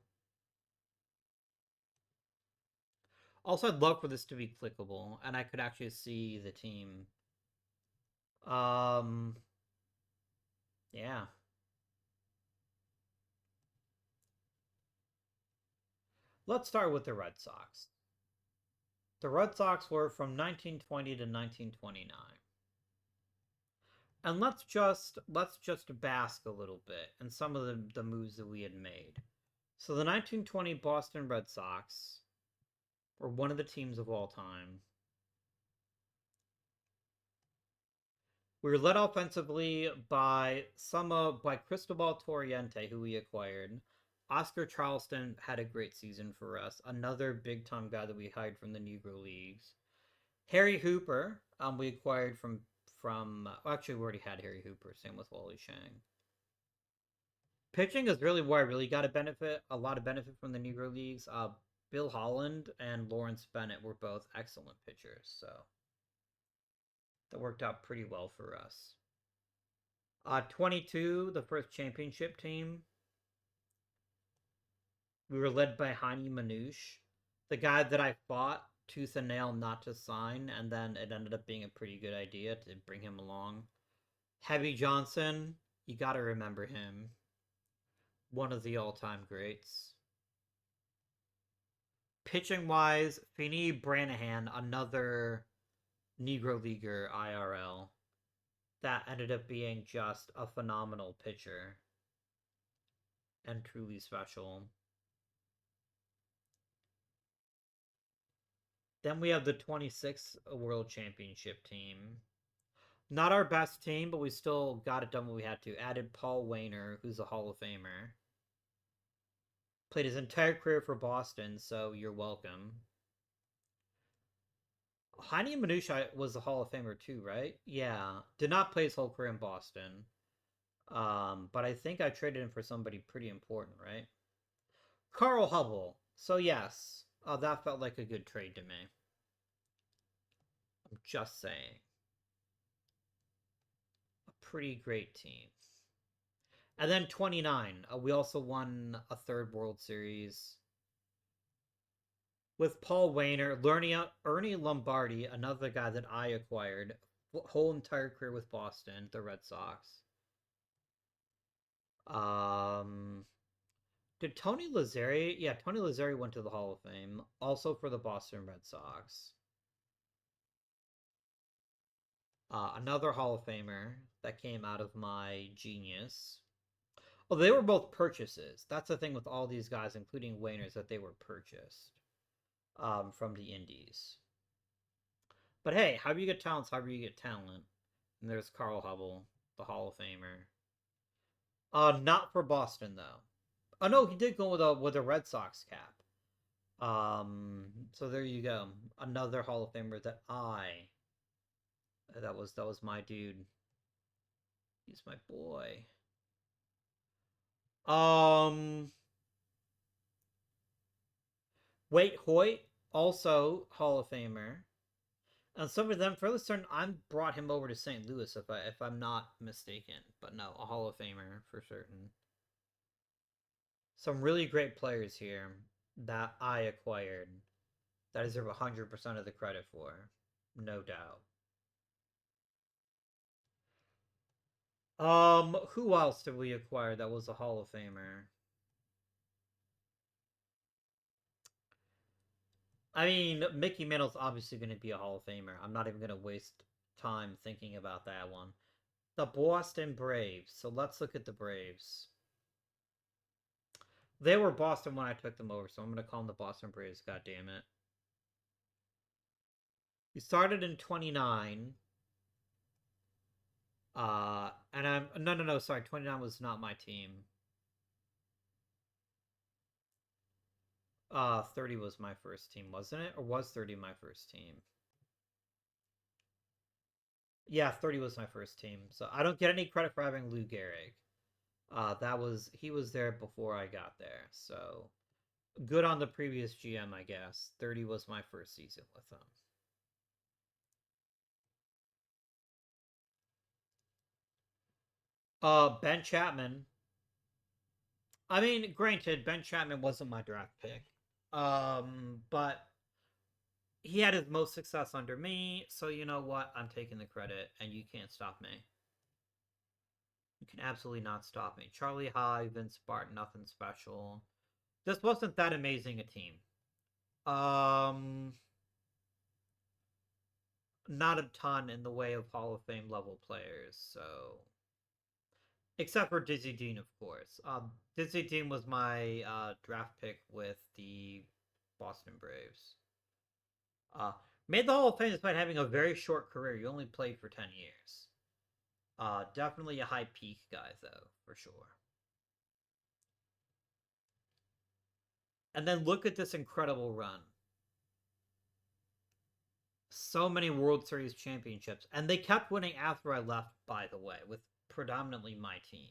A: Also, I'd love for this to be clickable, and I could actually see the team. Um, yeah. Let's start with the Red Sox. The Red Sox were from 1920 to 1929. And let's just bask a little bit in some of the moves that we had made. So the 1920 Boston Red Sox were one of the teams of all time. We were led offensively by Cristobal Torriente, who we acquired. Oscar Charleston had a great season for us. Another big time guy that we hired from the Negro Leagues. Harry Hooper, we acquired from. Actually, we already had Harry Hooper. Same with Wally Shang. Pitching is really where I really got a lot of benefit from the Negro Leagues. Bill Holland and Lawrence Bennett were both excellent pitchers, so that worked out pretty well for us. 22, the first championship team. We were led by Heine Manouche, the guy that I fought tooth and nail not to sign, and then it ended up being a pretty good idea to bring him along. Heavy Johnson, you gotta remember him. One of the all-time greats. Pitching wise, Finney Branahan, another Negro Leaguer IRL, that ended up being just a phenomenal pitcher and truly special. Then we have the 26th World Championship team. Not our best team, but we still got it done what we had to. Added Paul Wainer, who's a Hall of Famer. Played his entire career for Boston, so you're welcome. Heine Manouche was a Hall of Famer too, right? Yeah. Did not play his whole career in Boston. But I think I traded him for somebody pretty important, right? Carl Hubble. So yes, that felt like a good trade to me. I'm just saying. A pretty great team. And then 29. We also won a third World Series with Paul Wainer, Ernie Lombardi, another guy that I acquired, whole entire career with Boston, the Red Sox. Did Tony Lazzeri? Yeah, Tony Lazzeri went to the Hall of Fame, also for the Boston Red Sox. Another Hall of Famer that came out of my genius. Oh, they were both purchases. That's the thing with all these guys, including Wainers, that they were purchased from the Indies. But hey, however you get talent, however you get talent. And there's Carl Hubble, the Hall of Famer. Not for Boston though. Oh no, he did go with a Red Sox cap. So there you go. Another Hall of Famer that was my dude. He's my boy. Wait Hoyt, also Hall of Famer. And some of them, for certain, I brought him over to St. Louis if I'm not mistaken. But no, a Hall of Famer for certain. Some really great players here that I acquired that I deserve 100% of the credit for, no doubt. Who else did we acquire that was a Hall of Famer? I mean, Mickey Mantle's obviously going to be a Hall of Famer. I'm not even going to waste time thinking about that one. The Boston Braves. So let's look at the Braves. They were Boston when I took them over, so I'm going to call them the Boston Braves. God damn it. We started in 29. And I'm no, sorry, 29 was not my team. 30 was my first team, wasn't it? Or was 30 my first team? Yeah, 30 was my first team. So I don't get any credit for having Lou Gehrig. He was there before I got there. So good on the previous GM, I guess. 30 was my first season with them. Ben Chapman. I mean, granted, Ben Chapman wasn't my draft pick. But he had his most success under me, so you know what? I'm taking the credit, and you can't stop me. You can absolutely not stop me. Charlie High, Vince Spartan, nothing special. This wasn't that amazing a team. Not a ton in the way of Hall of Fame level players, so Except for Dizzy Dean, of course. Dizzy Dean was my draft pick with the Boston Braves. Uh, Made the Hall of Fame despite having a very short career. You only played for 10 years. Definitely a high peak guy, though, for sure. And then look at this incredible run. So many World Series championships. And they kept winning after I left, by the way, with predominantly my teams.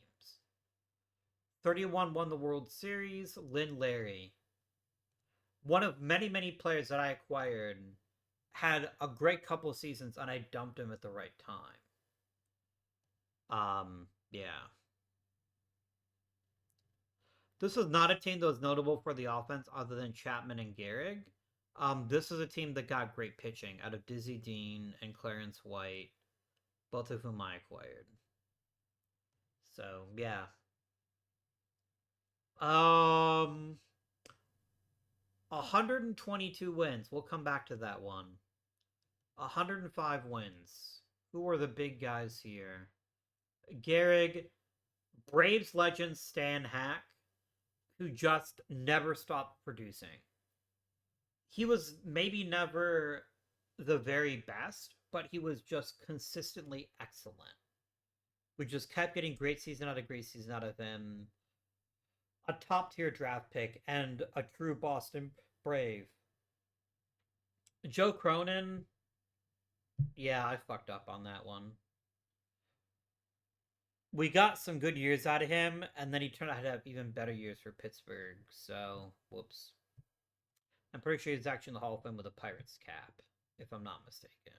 A: 31 won the World Series. Lynn Larry, one of many, many players that I acquired, had a great couple of seasons and I dumped him at the right time. Yeah. This was not a team that was notable for the offense other than Chapman and Gehrig. This is a team that got great pitching out of Dizzy Dean and Clarence White, both of whom I acquired. So yeah. Um 122 wins. We'll come back to that one. 105 wins. Who are the big guys here? Gehrig, Braves legend Stan Hack, who just never stopped producing. He was maybe never the very best, but he was just consistently excellent. We just kept getting great season out of him. A top tier draft pick and a true Boston Brave. Joe Cronin, yeah, I fucked up on that one. We got some good years out of him, and then he turned out to have even better years for Pittsburgh. So, whoops. I'm pretty sure he's actually in the Hall of Fame with a Pirates cap, if I'm not mistaken.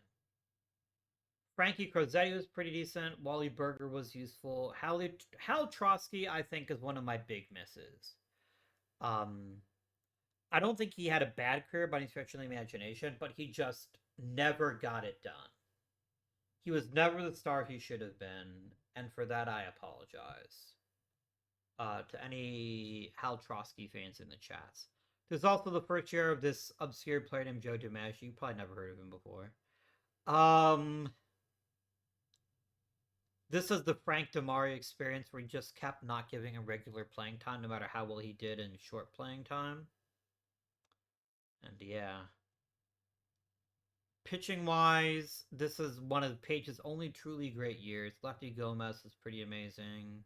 A: Frankie Crosetti was pretty decent. Wally Berger was useful. Hal Trotsky, I think, is one of my big misses. Um, I don't think he had a bad career by any stretch of the imagination, but he just never got it done. He was never the star he should have been, and for that I apologize. To any Hal Trotsky fans in the chats. There's also the first year of this obscure player named Joe DiMaggio. You probably never heard of him before. This is the Frank DeMario experience where he just kept not giving him regular playing time no matter how well he did in short playing time. And yeah. Pitching wise, this is one of Page's only truly great years. Lefty Gomez is pretty amazing.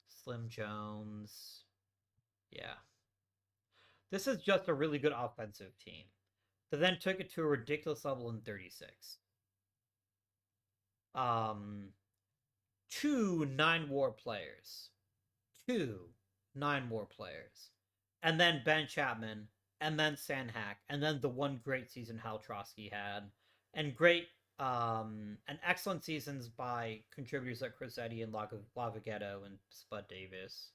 A: Slim Jones. Yeah. This is just a really good offensive team. They then took it to a ridiculous level in 36. Um, two 9-WAR players. Two 9-WAR players. And then Ben Chapman, and then Sanhack, and then the one great season Hal Trotsky had. And and excellent seasons by contributors like Crosetti and Lavaghetto and Spud Davis.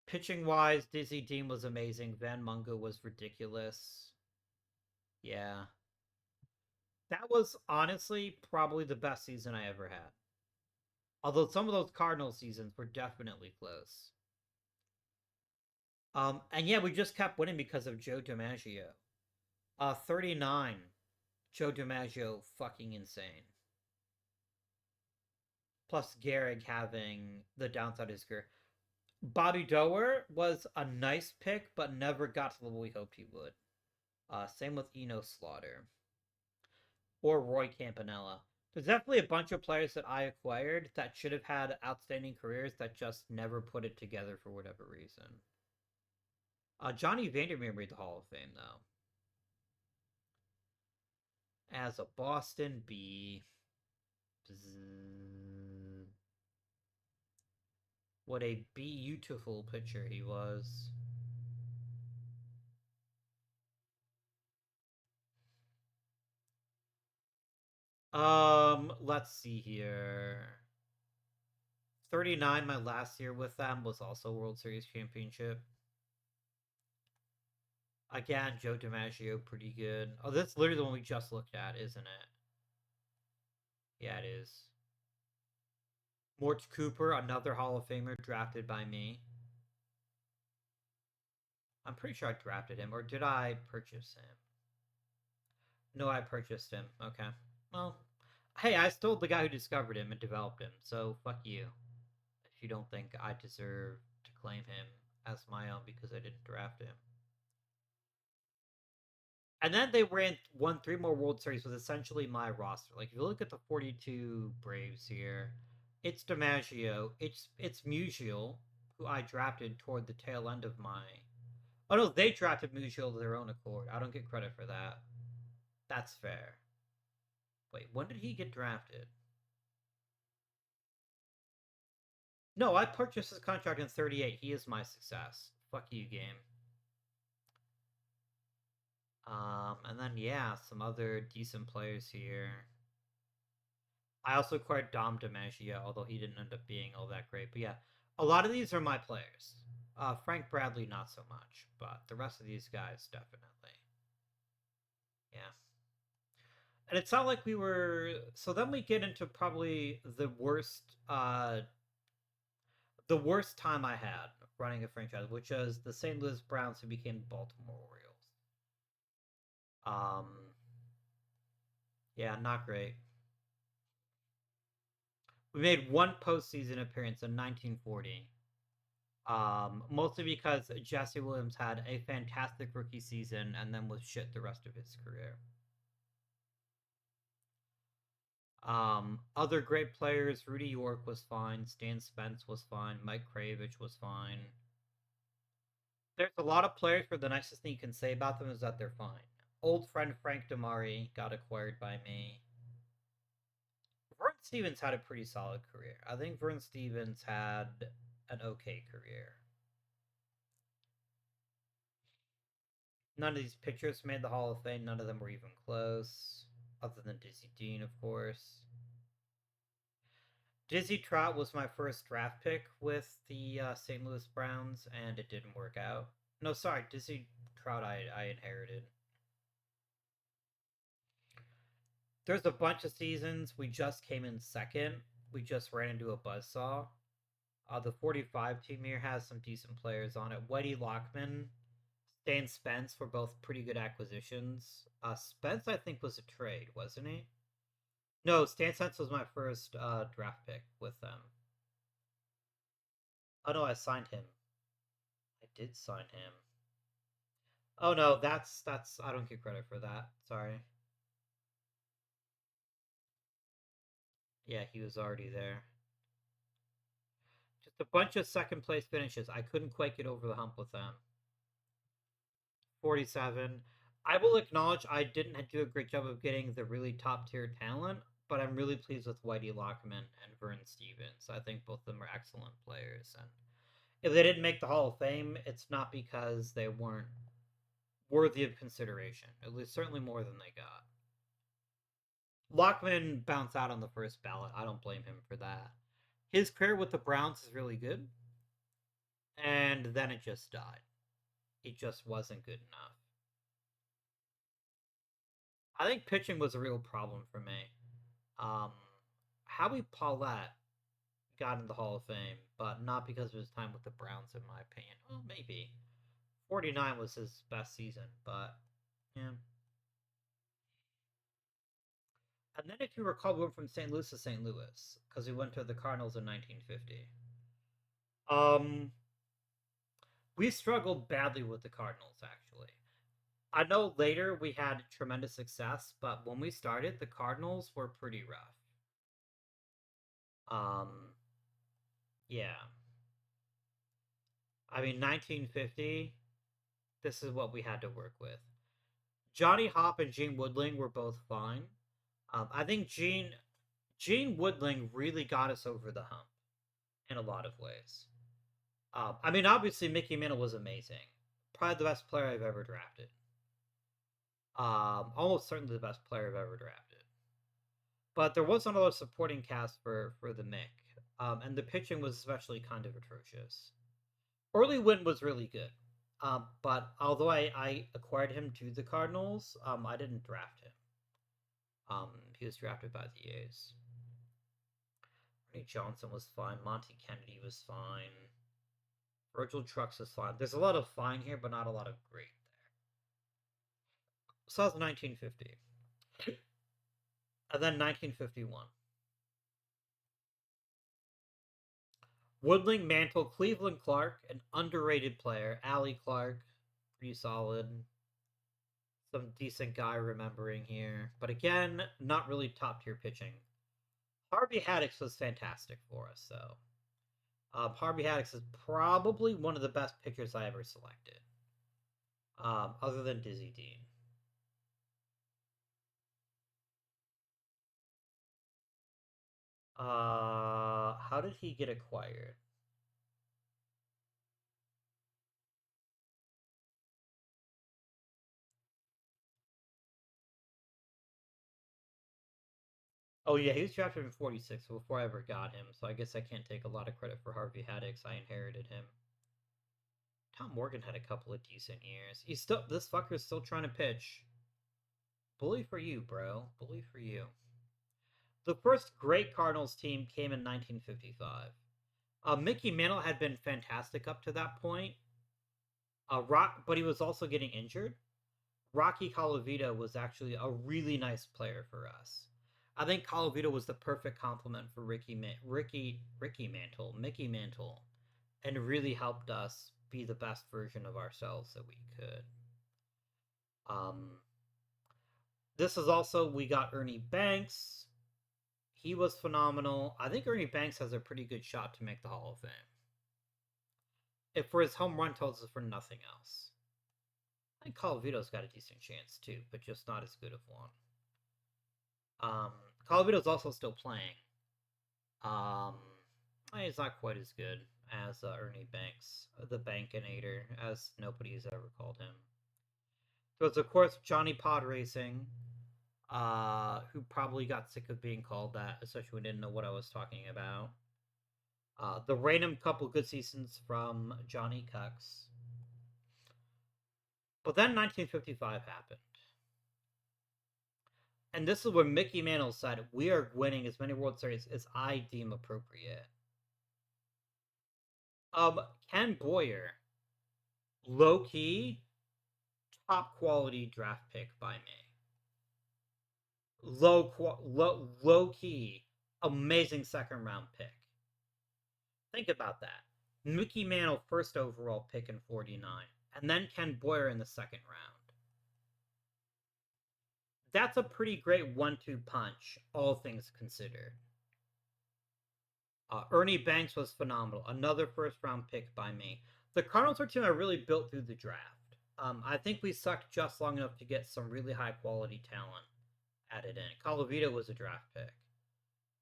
A: Pitching wise, Dizzy Dean was amazing. Van Mungo was ridiculous. Yeah. That was honestly probably the best season I ever had. Although some of those Cardinal seasons were definitely close. And yeah, we just kept winning because of Joe DiMaggio. 39. Joe DiMaggio, fucking insane. Plus Gehrig having the downside of his career. Bobby Doerr was a nice pick, but never got to the level we hoped he would. Same with Eno Slaughter. Or Roy Campanella. There's definitely a bunch of players that I acquired that should have had outstanding careers that just never put it together for whatever reason. Johnny Vandermeer made the Hall of Fame, though. As a Boston Bee. Bzzz. What a beautiful pitcher he was. Let's see here. 39, my last year with them was also World Series championship. Again, Joe DiMaggio, pretty good. Oh, that's literally the one we just looked at, isn't it? Yeah, it is. Mort Cooper, another Hall of Famer drafted by me. I'm pretty sure I drafted him, or did I purchase him? No, I purchased him. Okay. Well, I Hey, I stole the guy who discovered him and developed him, so fuck you. If you don't think I deserve to claim him as my own because I didn't draft him. And then they won 3 more World Series with essentially my roster. Like if you look at the 42 Braves here, it's DiMaggio, it's Musial, who I drafted toward the tail end of my. Oh no, they drafted Musial of their own accord. I don't get credit for that. That's fair. Wait, when did he get drafted? No, I purchased his contract in 38. He is my success. Fuck you, game. And then yeah, some other decent players here. I also acquired Dom DiMaggio, although he didn't end up being all that great. But yeah, a lot of these are my players. Frank Bradley, not so much, but the rest of these guys, definitely. Yeah. And it's not like we were. So then we get into probably the worst time I had running a franchise, which was the St. Louis Browns, who became the Baltimore Orioles. Um, yeah, not great. We made one postseason appearance in 1940. Mostly because Jesse Williams had a fantastic rookie season and then was shit the rest of his career. Other great players: Rudy York was fine, Stan Spence was fine, Mike Kravich was fine. There's a lot of players where the nicest thing you can say about them is that they're fine. Old friend Frank Damari got acquired by me. Vern Stevens had a pretty solid career. I think Vern Stevens had an okay career. None of these pitchers made the Hall of Fame. None of them were even close, other than Dizzy Dean, of course. Dizzy Trout was my first draft pick with the St. Louis Browns, and it didn't work out. No, sorry, Dizzy Trout I inherited. There's a bunch of seasons we just came in second. We just ran into a buzzsaw. The 45 team here has some decent players on it. Whitey Lockman, Stan Spence were both pretty good acquisitions. Spence, I think, was a trade, wasn't he? No, Stan Spence was my first draft pick with them. Oh no, I signed him. I did sign him. Oh no, that's I don't get credit for that. Sorry. Yeah, he was already there. Just a bunch of second place finishes. I couldn't quite get over the hump with them. 47. I will acknowledge I didn't do a great job of getting the really top tier talent, but I'm really pleased with Whitey Lockman and Vern Stevens. I think both of them are excellent players. And if they didn't make the Hall of Fame, it's not because they weren't worthy of consideration. At least certainly more than they got. Lockman bounced out on the first ballot. I don't blame him for that. His career with the Browns is really good, and then it just died. It just wasn't good enough. I think pitching was a real problem for me. Um, Howie Paulette got in the Hall of Fame, but not because of his time with the Browns, in my opinion. Well, maybe 49 was his best season, but yeah. And then, if you recall, we went from St. Louis to St. Louis because we went to the Cardinals in 1950. Um, we struggled badly with the Cardinals, actually. I know later we had tremendous success, but when we started, the Cardinals were pretty rough. Um, yeah. I mean, 1950, this is what we had to work with. Johnny Hopp and Gene Woodling were both fine. I think Gene Woodling really got us over the hump in a lot of ways. I mean, obviously Mickey Mantle was amazing, probably the best player I've ever drafted. Almost certainly the best player I've ever drafted. But there was another supporting cast for the Mick, and the pitching was especially kind of atrocious. Early Wynn was really good, but although I acquired him to the Cardinals, I didn't draft him. He was drafted by the A's. Ernie Johnson was fine. Monty Kennedy was fine. Virgil Trucks was fine. There's a lot of fine here, but not a lot of great there. So that was 1950. And then 1951. Woodling, Mantle, Cleveland Clark, an underrated player. Allie Clark, pretty solid. Some decent guy remembering here. But again, not really top tier pitching. Harvey Haddix was fantastic for us, though. Harvey Haddix is probably one of the best pitchers I ever selected, other than Dizzy Dean. How did he get acquired? Oh yeah, he was drafted in 46 before I ever got him, so I guess I can't take a lot of credit for Harvey Haddix. I inherited him. Tom Morgan had a couple of decent years. This fucker's still trying to pitch. Bully for you, bro. Bully for you. The first great Cardinals team came in 1955. Mickey Mantle had been fantastic up to that point. But he was also getting injured. Rocky Colavito was actually a really nice player for us. I think Colavito was the perfect complement for Mickey Mantle, and really helped us be the best version of ourselves that we could. Um, this is also we got Ernie Banks. He was phenomenal. I think Ernie Banks has a pretty good shot to make the Hall of Fame. If for his home run totals, for nothing else. I think Colavito's got a decent chance too, but just not as good of one. Colavito's also still playing. He's not quite as good as Ernie Banks, the Bankinator, as nobody's ever called him. So it's of course Johnny Pod Racing, who probably got sick of being called that, especially when he didn't know what I was talking about. The random couple good seasons from Johnny Cucks. But then 1955 happened. And this is where Mickey Mantle said, we are winning as many World Series as I deem appropriate. Ken Boyer, low key, top quality draft pick by me. Low key, amazing second round pick. Think about that. Mickey Mantle, first overall pick in 49, and then Ken Boyer in the second round. That's a pretty great 1-2 punch, all things considered. Ernie Banks was phenomenal. Another first round pick by me. The Cardinals are a team I really built through the draft. I think we sucked just long enough to get some really high quality talent added in. Colavito was a draft pick.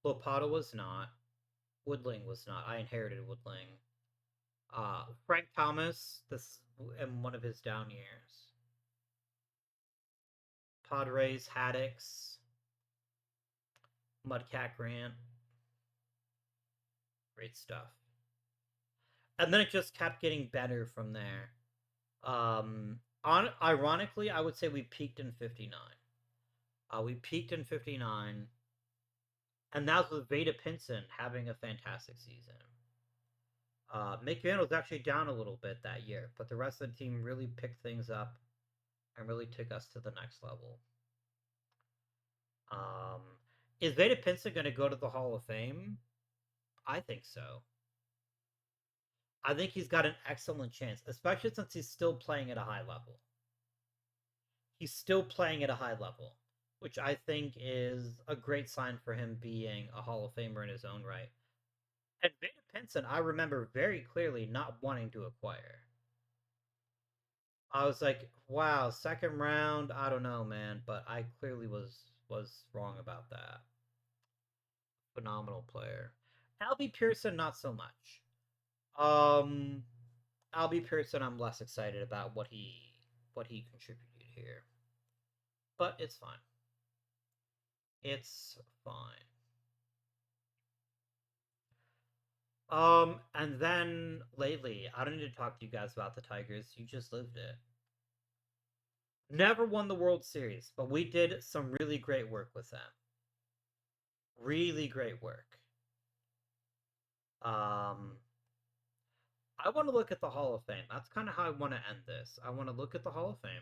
A: Lopata was not. Woodling was not. I inherited Woodling. Frank Thomas, this in one of his down years. Padres, Haddix, Mudcat Grant. Great stuff. And then it just kept getting better from there. Ironically, I would say we peaked in 59. We peaked in 59, and that was with Veda Pinson having a fantastic season. Mick Mantle was actually down a little bit that year, but the rest of the team really picked things up and really took us to the next level. Is Veda Pinson going to go to the Hall of Fame? I think so. I think he's got an excellent chance, especially since he's still playing at a high level. He's still playing at a high level, which I think is a great sign for him being a Hall of Famer in his own right. And Veda Pinson, I remember very clearly not wanting to acquire. I was like, wow, second round, I don't know, man, but I clearly was wrong about that. Phenomenal player. Albie Pearson, not so much. Albie Pearson, I'm less excited about what he contributed here, but it's fine. It's fine. And then lately, I don't need to talk to you guys about the Tigers. You just lived it. Never won the World Series, but we did some really great work with them. Really great work. I want to look at the Hall of Fame. That's kind of how I want to end this. I want to look at the Hall of Fame.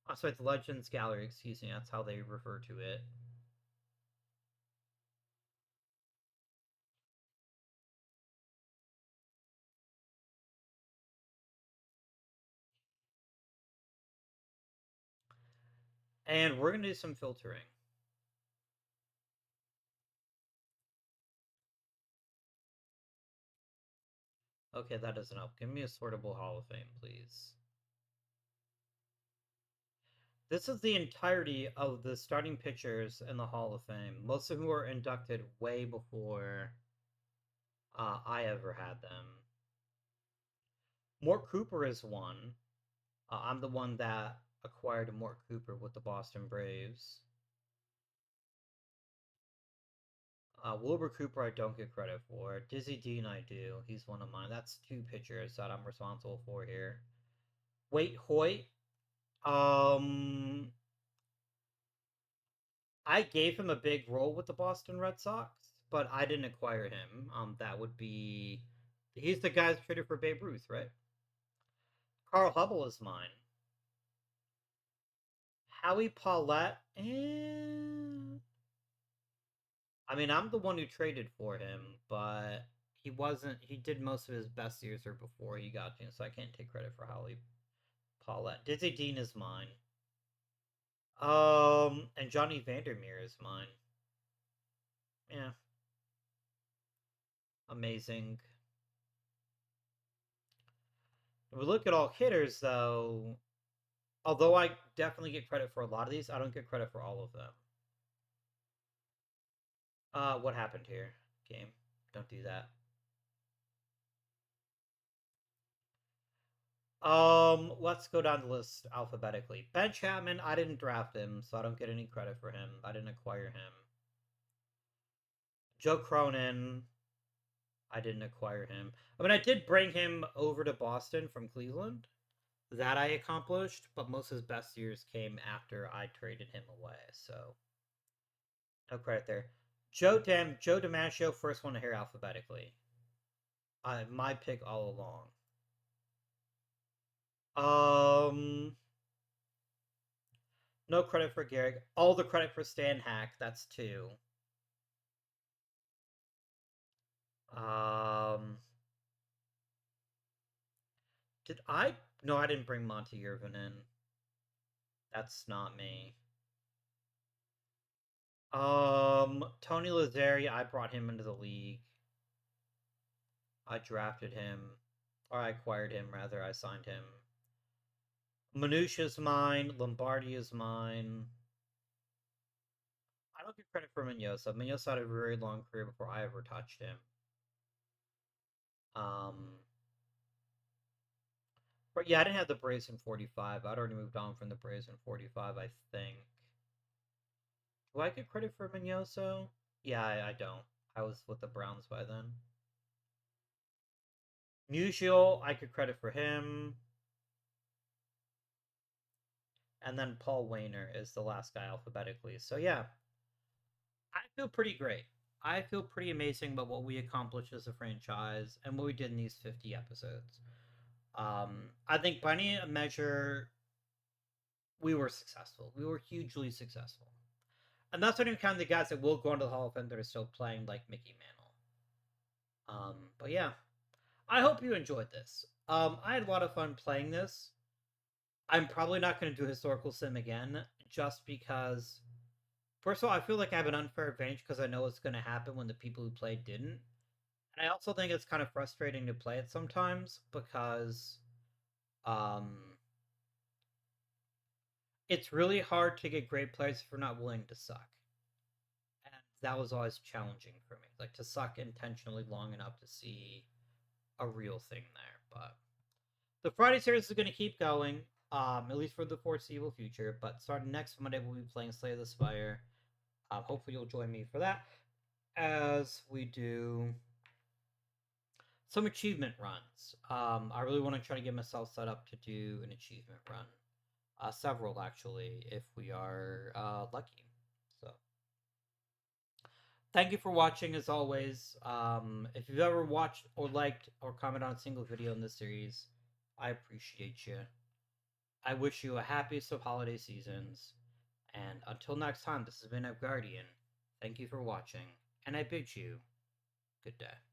A: Oh, sorry, the Legends Gallery, excuse me. That's how they refer to it. And we're going to do some filtering. Okay, that doesn't help. Give me a sortable Hall of Fame, please. This is the entirety of the starting pitchers in the Hall of Fame. Most of whom were inducted way before I ever had them. Mort Cooper is one. I'm the one that acquired Mort Cooper with the Boston Braves. Wilbur Cooper, I don't get credit for. Dizzy Dean, I do. He's one of mine. That's two pitchers that I'm responsible for here. Wait, Hoyt. Um, I gave him a big role with the Boston Red Sox, but I didn't acquire him. That would be. He's the guy that's traded for Babe Ruth, right? Carl Hubble is mine. Howie Paulette. I mean, I'm the one who traded for him, but he wasn't. He did most of his best years or before he got to, so I can't take credit for Howie Paulette. Dizzy Dean is mine. And Johnny Vandermeer is mine. Yeah. Amazing. If we look at all hitters, though, although I definitely get credit for a lot of these, I don't get credit for all of them. What happened here? Game. Don't do that. Let's go down the list alphabetically. Ben Chapman, I didn't draft him, so I don't get any credit for him. I didn't acquire him. Joe Cronin, I didn't acquire him. I mean, I did bring him over to Boston from Cleveland. That I accomplished, but most of his best years came after I traded him away, so no credit there. Joe DiMaggio, first one to hear alphabetically. My pick all along. No credit for Gehrig. All the credit for Stan Hack. That's two. Did I? No, I didn't bring Monty Irvin in. That's not me. Tony Lazzeri, I brought him into the league. I drafted him. Or I acquired him, rather. I signed him. Minuccia's mine. Lombardi is mine. I don't get credit for Mignosa. Mignosa had a very long career before I ever touched him. But yeah, I didn't have the Braves in 45. I'd already moved on from the Braves in 45, I think. Do I get credit for Mignoso? Yeah, I don't. I was with the Browns by then. Musial, I could credit for him. And then Paul Wainer is the last guy alphabetically. So yeah, I feel pretty great. I feel pretty amazing about what we accomplished as a franchise and what we did in these 50 episodes. I think by any measure, we were successful. We were hugely successful. And that's not even counting the guys that will go into the Hall of Fame that are still playing, like Mickey Mantle. But yeah, I hope you enjoyed this. I had a lot of fun playing this. I'm probably not going to do Historical Sim again, just because, first of all, I feel like I have an unfair advantage because I know what's going to happen when the people who played didn't. And I also think it's kind of frustrating to play it sometimes because it's really hard to get great players if you're not willing to suck. And that was always challenging for me, like to suck intentionally long enough to see a real thing there. But the Friday series is going to keep going, at least for the foreseeable future. But starting next Monday, we'll be playing Slay the Spire. Hopefully, you'll join me for that as we do some achievement runs. I really want to try to get myself set up to do an achievement run. Several, actually, if we are lucky. So, thank you for watching, as always. If you've ever watched or liked or commented on a single video in this series, I appreciate you. I wish you a happiest of holiday seasons. And until next time, this has been Guardian. Thank you for watching, and I bid you good day.